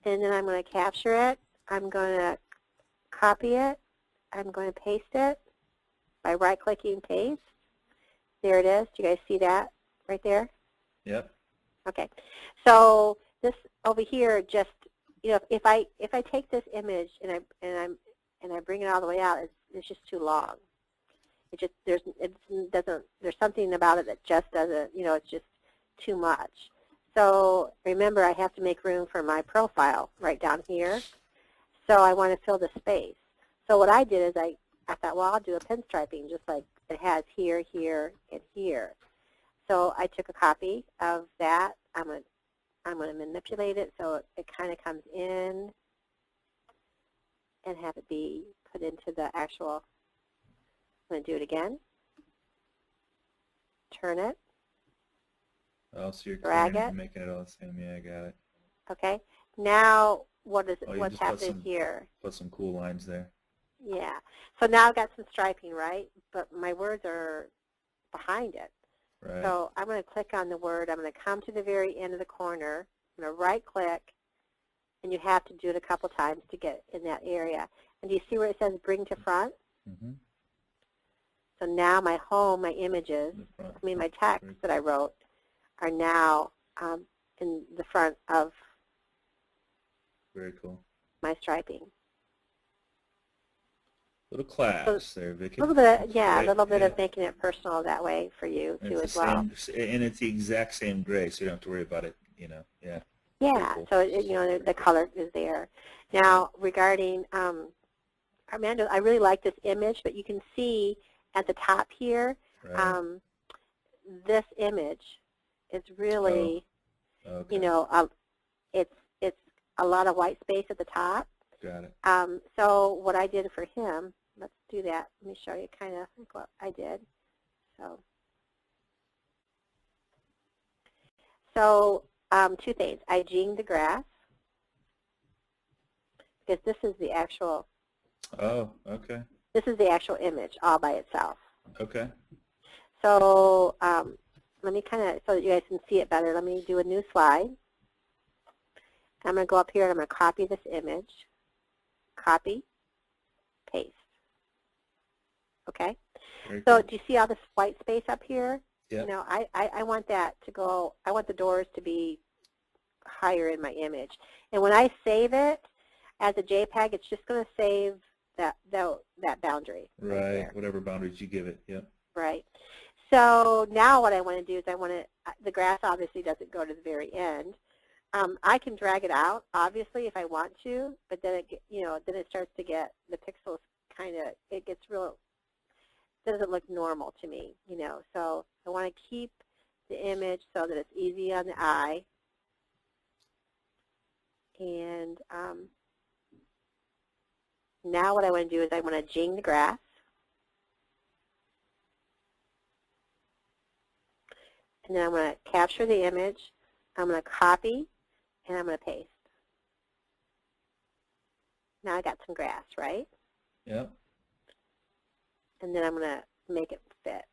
And then I'm going to capture it. I'm going to copy it. I'm going to paste it by right-clicking paste. There it is. Do you guys see that right there? Yep. Okay. So this over here, just if I take this image and I bring it all the way out, it's just too long. There's something about it that just doesn't, it's just too much. So remember, I have to make room for my profile right down here. So I want to fill the space. So what I did is I thought, well, I'll do a pinstriping just like it has here, here, and here. So I took a copy of that. I'm going to manipulate it so it kind of comes in and have it be put into the actual going to do it again. Turn it. Oh, so you're Drag clearing it it. and making it all the same. Yeah, I got it. Okay. Now, what's just happening here? Put some cool lines there. Yeah. So now I've got some striping, right? But my words are behind it. Right. So I'm going to click on the word. I'm going to come to the very end of the corner. I'm going to right-click, and you have to do it a couple times to get in that area. And do you see where it says Bring to Front? Mm-hmm. So now my home, my images, my text that I wrote are now in the front of Very cool. my striping. Little class there, Vicki. A little bit, Right? a little bit of making it personal that way for you too as well. And it's the exact same gray, so you don't have to worry about it. Yeah. Yeah. Cool. So the color is there. Now regarding Armando, I really like this image, but you can see at the top here, Right. this image is really, okay. It's a lot of white space at the top. Got it. So what I did for him, let's do that. Let me show you kind of what I did. So two things. I jinged the grass because this is the actual. Oh, okay. This is the actual image all by itself. Okay. So let me kind of, so that you guys can see it better, let me do a new slide. I'm going to go up here and I'm going to copy this image. Copy, paste. Okay? Very So cool. do you see all this white space up here? Yep. I want that to go, I want the doors to be higher in my image. And when I save it as a JPEG, it's just going to save that boundary. Right, whatever boundaries you give it, yep. Right. So now what I want to do is the grass obviously doesn't go to the very end. I can drag it out, obviously, if I want to, but then then it starts to get, the pixels it gets real, doesn't look normal to me, So I want to keep the image so that it's easy on the eye. And now what I want to do is I want to jing the grass. And then I'm going to capture the image, I'm going to copy, and I'm going to paste. Now I got some grass, right? Yep. And then I'm going to make it fit.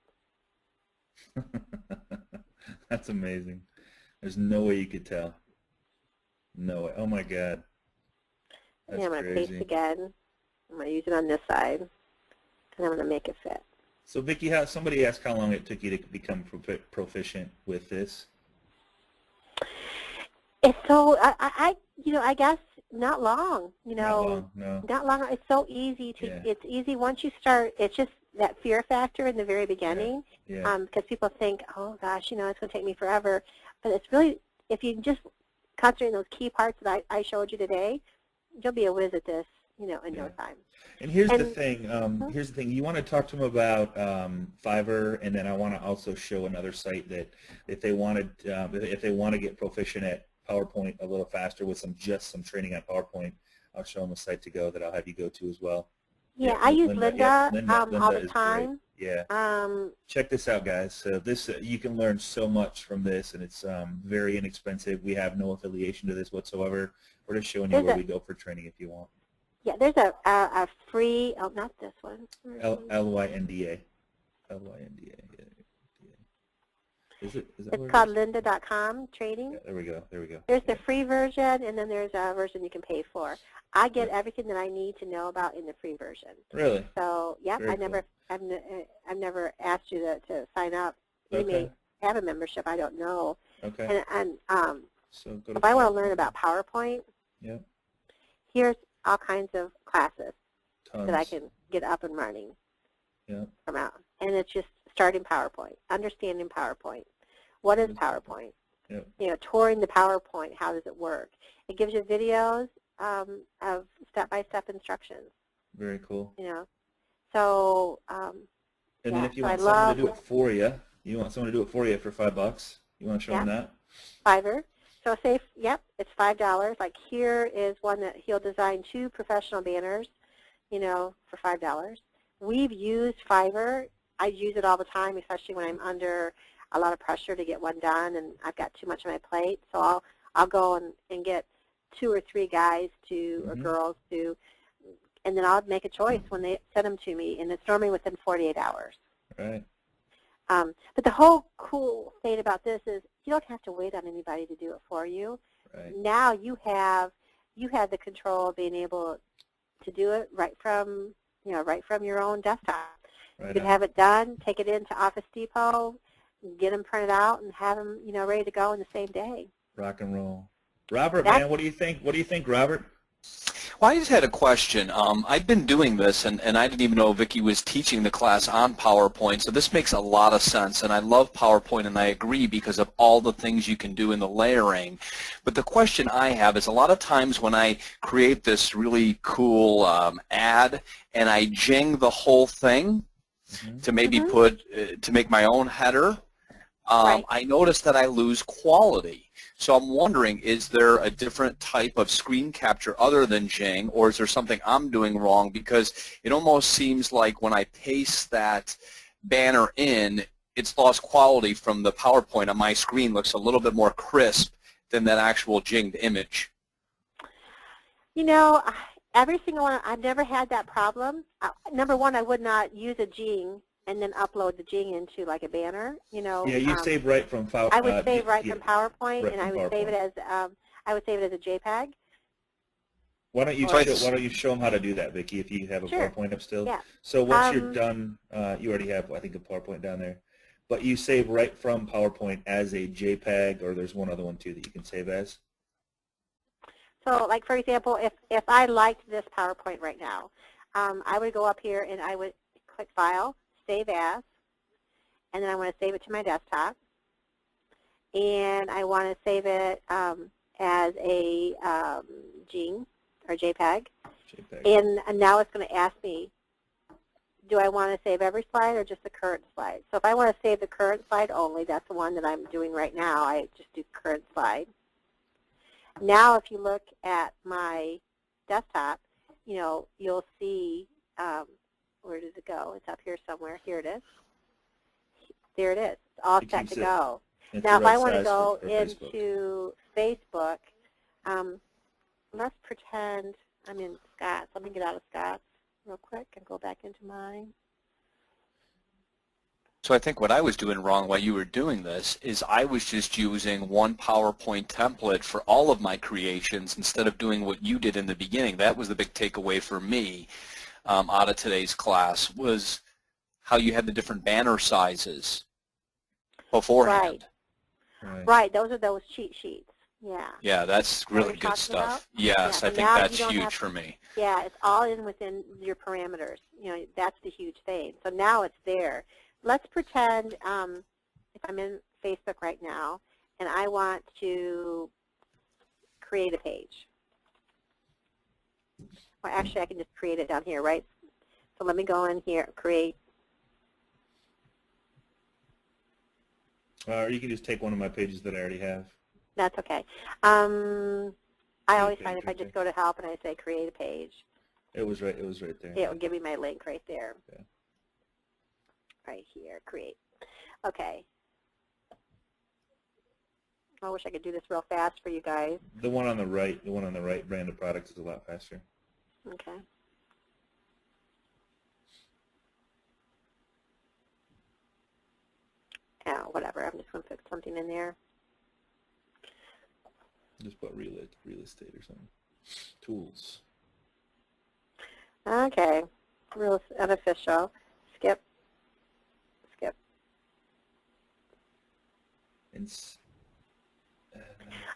That's amazing. There's no way you could tell. No way. Oh my God. That's I'm going to crazy. paste again. I'm going to use it on this side, and I'm going to make it fit. So Vicki, somebody asked how long it took you to become proficient with this. It's so I guess not long. Not long, no. Not long. It's so easy to. Yeah. It's easy once you start. It's just that fear factor in the very beginning. Yeah. Because people think, oh gosh, it's going to take me forever. But it's really, if you just concentrate on those key parts that I showed you today, you'll be a whiz at this, in no time. And here's the thing. Here's the thing. You want to talk to them about Fiverr, and then I want to also show another site that if they wanted, if they want to get proficient at PowerPoint a little faster with some training on PowerPoint, I'll show them a site to go that I'll have you go to as well. Yeah, I use Linda, Linda all the is time. Great. Yeah. Check this out, guys. So this you can learn so much from this, and it's very inexpensive. We have no affiliation to this whatsoever. We're just showing you where we go for training if you want. Yeah, there's a free, not this one. Lynda. Lynda. Is that it's called lynda.com training. Yeah, there we go. There's the free version, and then there's a version you can pay for. I get everything that I need to know about in the free version. Really? So, yeah, I've never asked you to sign up. You may have a membership, I don't know. Okay. And so if I want to learn about PowerPoint, here's all kinds of classes that I can get up and running from out. And it's just starting PowerPoint, understanding PowerPoint. What is PowerPoint? Touring the PowerPoint, how does it work? It gives you videos of step-by-step instructions. Very cool. So and then if you want someone to do it for you, for $5. You want to show them that? Fiverr. So say, it's $5. Like here is one that he'll design 2 professional banners, for $5. we've used Fiverr. I use it all the time, especially when I'm under a lot of pressure to get one done and I've got too much on my plate. So I'll go and get 2 or 3 guys to or girls to, and then I'll make a choice when they send them to me, and it's normally within 48 hours. Right. But the whole cool thing about this is you don't have to wait on anybody to do it for you. Right. Now you have the control of being able to do it right from your own desktop. Right. You can have it done, take it into Office Depot, get them printed out, and have them ready to go in the same day. Rock and roll. Robert, man, what do you think? What do you think, Robert? Well, I just had a question. I've been doing this, and I didn't even know Vicki was teaching the class on PowerPoint, so this makes a lot of sense, and I love PowerPoint, and I agree because of all the things you can do in the layering. But the question I have is a lot of times when I create this really cool ad and I jing the whole thing to maybe to make my own header, I notice that I lose quality. So I'm wondering, is there a different type of screen capture other than Jing, or is there something I'm doing wrong? Because it almost seems like when I paste that banner in, it's lost quality from the PowerPoint on my screen. Looks a little bit more crisp than that actual Jinged image. Every single one, I've never had that problem. Number one, I would not use a Jing and then upload the Jing into like a banner, Yeah, you save right from PowerPoint. I would save right from PowerPoint, right and from I would save it as a JPEG. Why don't you show them how to do that, Vicki? If you have a PowerPoint up still. Yeah. So once you're done, you already have I think a PowerPoint down there, but you save right from PowerPoint as a JPEG, or there's one other one too that you can save as. So, like for example, if I liked this PowerPoint right now, I would go up here and I would click File, Save As, and then I want to save it to my desktop, and I want to save it as a Jing or JPEG. And now it's going to ask me, do I want to save every slide or just the current slide? So if I want to save the current slide only, that's the one that I'm doing right now. I just do current slide. Now if you look at my desktop, you'll see, where does it go? It's up here somewhere. Here it is. There it is. It's all set to go. Now if I want to go into Facebook, let's pretend I'm in Scott's. Let me get out of Scott's real quick and go back into mine. So I think what I was doing wrong while you were doing this is I was just using one PowerPoint template for all of my creations instead of doing what you did in the beginning. That was the big takeaway for me out of today's class, was how you had the different banner sizes beforehand. Right. Those are those cheat sheets. Yeah. Yeah, that's really good stuff. Yes, I think that's huge for me. Yeah, it's all within your parameters. That's the huge thing. So now it's there. Let's pretend if I'm in Facebook right now and I want to create a page. Well, actually, I can just create it down here, right? So let me go in here, create. Or you can just take one of my pages that I already have. That's okay. I always find if I just go to help and I say create a page. It was right there. It will give me my link right there. Okay. Right here, create. Okay. I wish I could do this real fast for you guys. The one on the right brand of products is a lot faster. Okay. Oh, whatever. I'm just going to put something in there. Just put real estate or something. Tools. Okay. Real unofficial. Skip.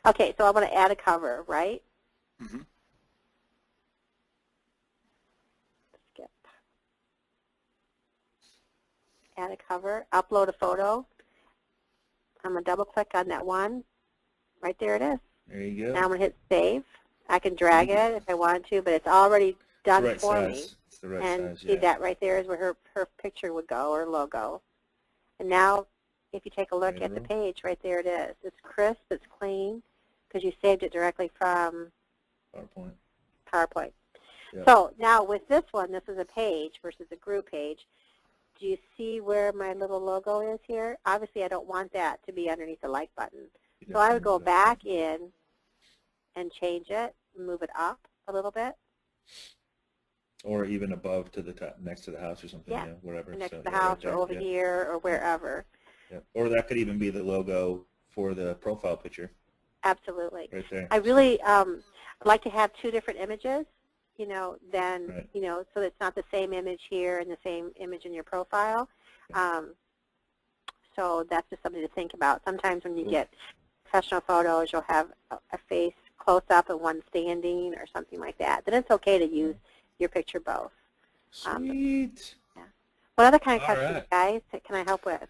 Okay, so I want to add a cover, right? Mm-hmm. Skip. Add a cover. Upload a photo. I'm going to double click on that one. Right there it is. There you go. Now I'm going to hit save. I can drag it if I want to, but it's already done for me. It's the right and size, see that right there is where her picture would go, or logo. And now if you take a look at the page, right there it is. It's crisp, it's clean, because you saved it directly from PowerPoint. Yep. So now with this one, this is a page versus a group page. Do you see where my little logo is here? Obviously, I don't want that to be underneath the like button. So I would go back in and change it, move it up a little bit. Or even above to the top, next to the house or something, Yeah, you know, wherever. next So, to the yeah, house right or over here or wherever. Yeah. Or that could even be the logo for the profile picture. Absolutely. Right there. I really like to have two different images, you know, then, Right. you know, so it's not the same image here and the same image in your profile. So that's just something to think about. Sometimes when you get professional photos, you'll have a face close up and one standing or something like that. Then it's okay to use your picture both. Sweet. Yeah. What other kind of All questions, right. guys, can I help with?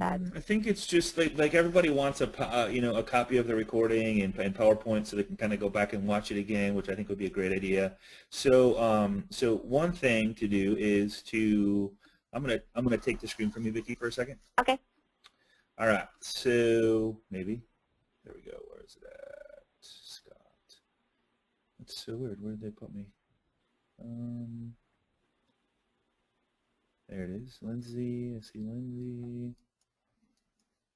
I think it's just like everybody wants a you know, a copy of the recording and PowerPoint so they can kind of go back and watch it again, which I think would be a great idea. So so one thing to do is to I'm gonna take the screen from you, Vicki, for a second. Okay. All right. So maybe there we go. Where is it at? Scott. That's so weird. Where did they put me? There it is, Lindsay. I see Lindsay.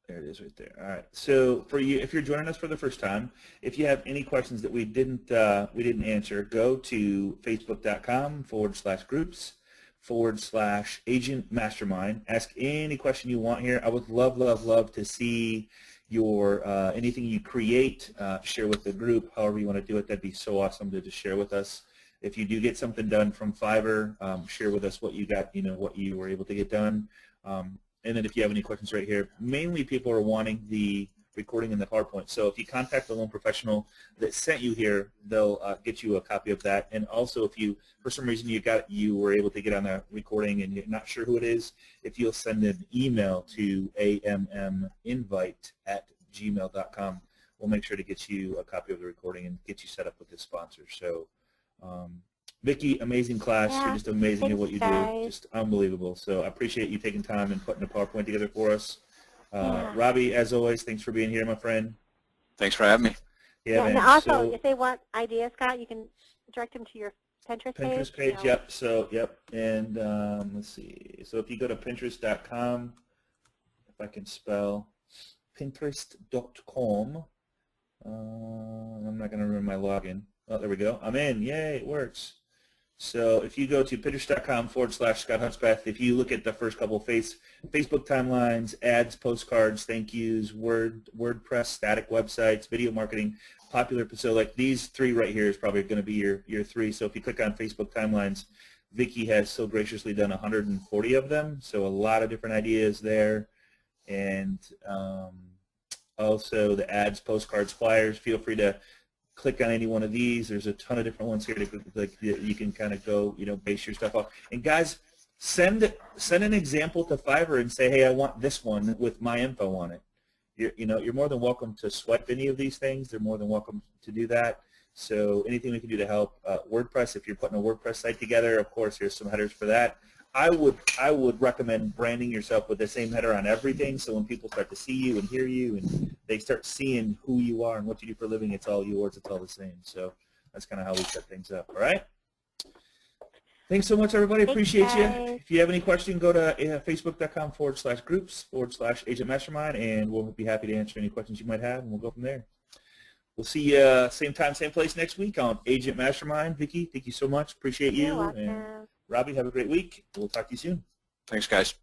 There it is right there. All right. So for you, if you're joining us for the first time, if you have any questions that we didn't answer, go to facebook.com/groups/agent mastermind. Ask any question you want here. I would love to see your anything you create, share with the group, however you want to do it. That'd be so awesome to just share with us. If you do get something done from Fiverr, share with us what you got, you know, what you were able to get done. And then if you have any questions right here, mainly people are wanting the recording and the PowerPoint. So if you contact the loan professional that sent you here, they'll get you a copy of that. And also if you, for some reason you were able to get on the recording and you're not sure who it is, if you'll send an email to amminvite@gmail.com, we'll make sure to get you a copy of the recording and get you set up with this sponsor. So Vicki, amazing class. Yeah, You're just amazing at what you guys. do. Just unbelievable. So I appreciate you taking time and putting the PowerPoint together for us. Yeah. Robbie, as always, thanks for being here, my friend. Thanks for having me. Yeah, and man. also, So, if they want ideas, Scott, you can direct them to your Pinterest page. Pinterest page, yep. So, yep. And let's see. So if you go to Pinterest.com, if I can spell, Pinterest.com. I'm not going to remember my login. Oh, there we go. I'm in. Yay, it works. So if you go to Pinterest.com/Scott Hunspeth, if you look at the first couple of Facebook timelines, ads, postcards, thank yous, WordPress, static websites, video marketing, popular, so like these three right here is probably going to be your three. So if you click on Facebook timelines, Vicki has so graciously done 140 of them, so a lot of different ideas there. And also the ads, postcards, flyers, feel free to click on any one of these. There's a ton of different ones here that you can kind of go, you know, base your stuff off. And guys, send an example to Fiverr and say, hey, I want this one with my info on it. You're more than welcome to swipe any of these things. They're more than welcome to do that. So anything we can do to help. WordPress, if you're putting a WordPress site together, of course, here's some headers for that. I would recommend branding yourself with the same header on everything, so when people start to see you and hear you and they start seeing who you are and what you do for a living, it's all yours, it's all the same. So that's kind of how we set things up, all right? Thanks so much, everybody. Appreciate you. If you have any question, go to facebook.com/groups/agent mastermind, and we'll be happy to answer any questions you might have, and we'll go from there. We'll see you same time, same place next week on Agent Mastermind. Vicki, thank you so much. Appreciate you. You're welcome. And Robbie, have a great week. We'll talk to you soon. Thanks, guys.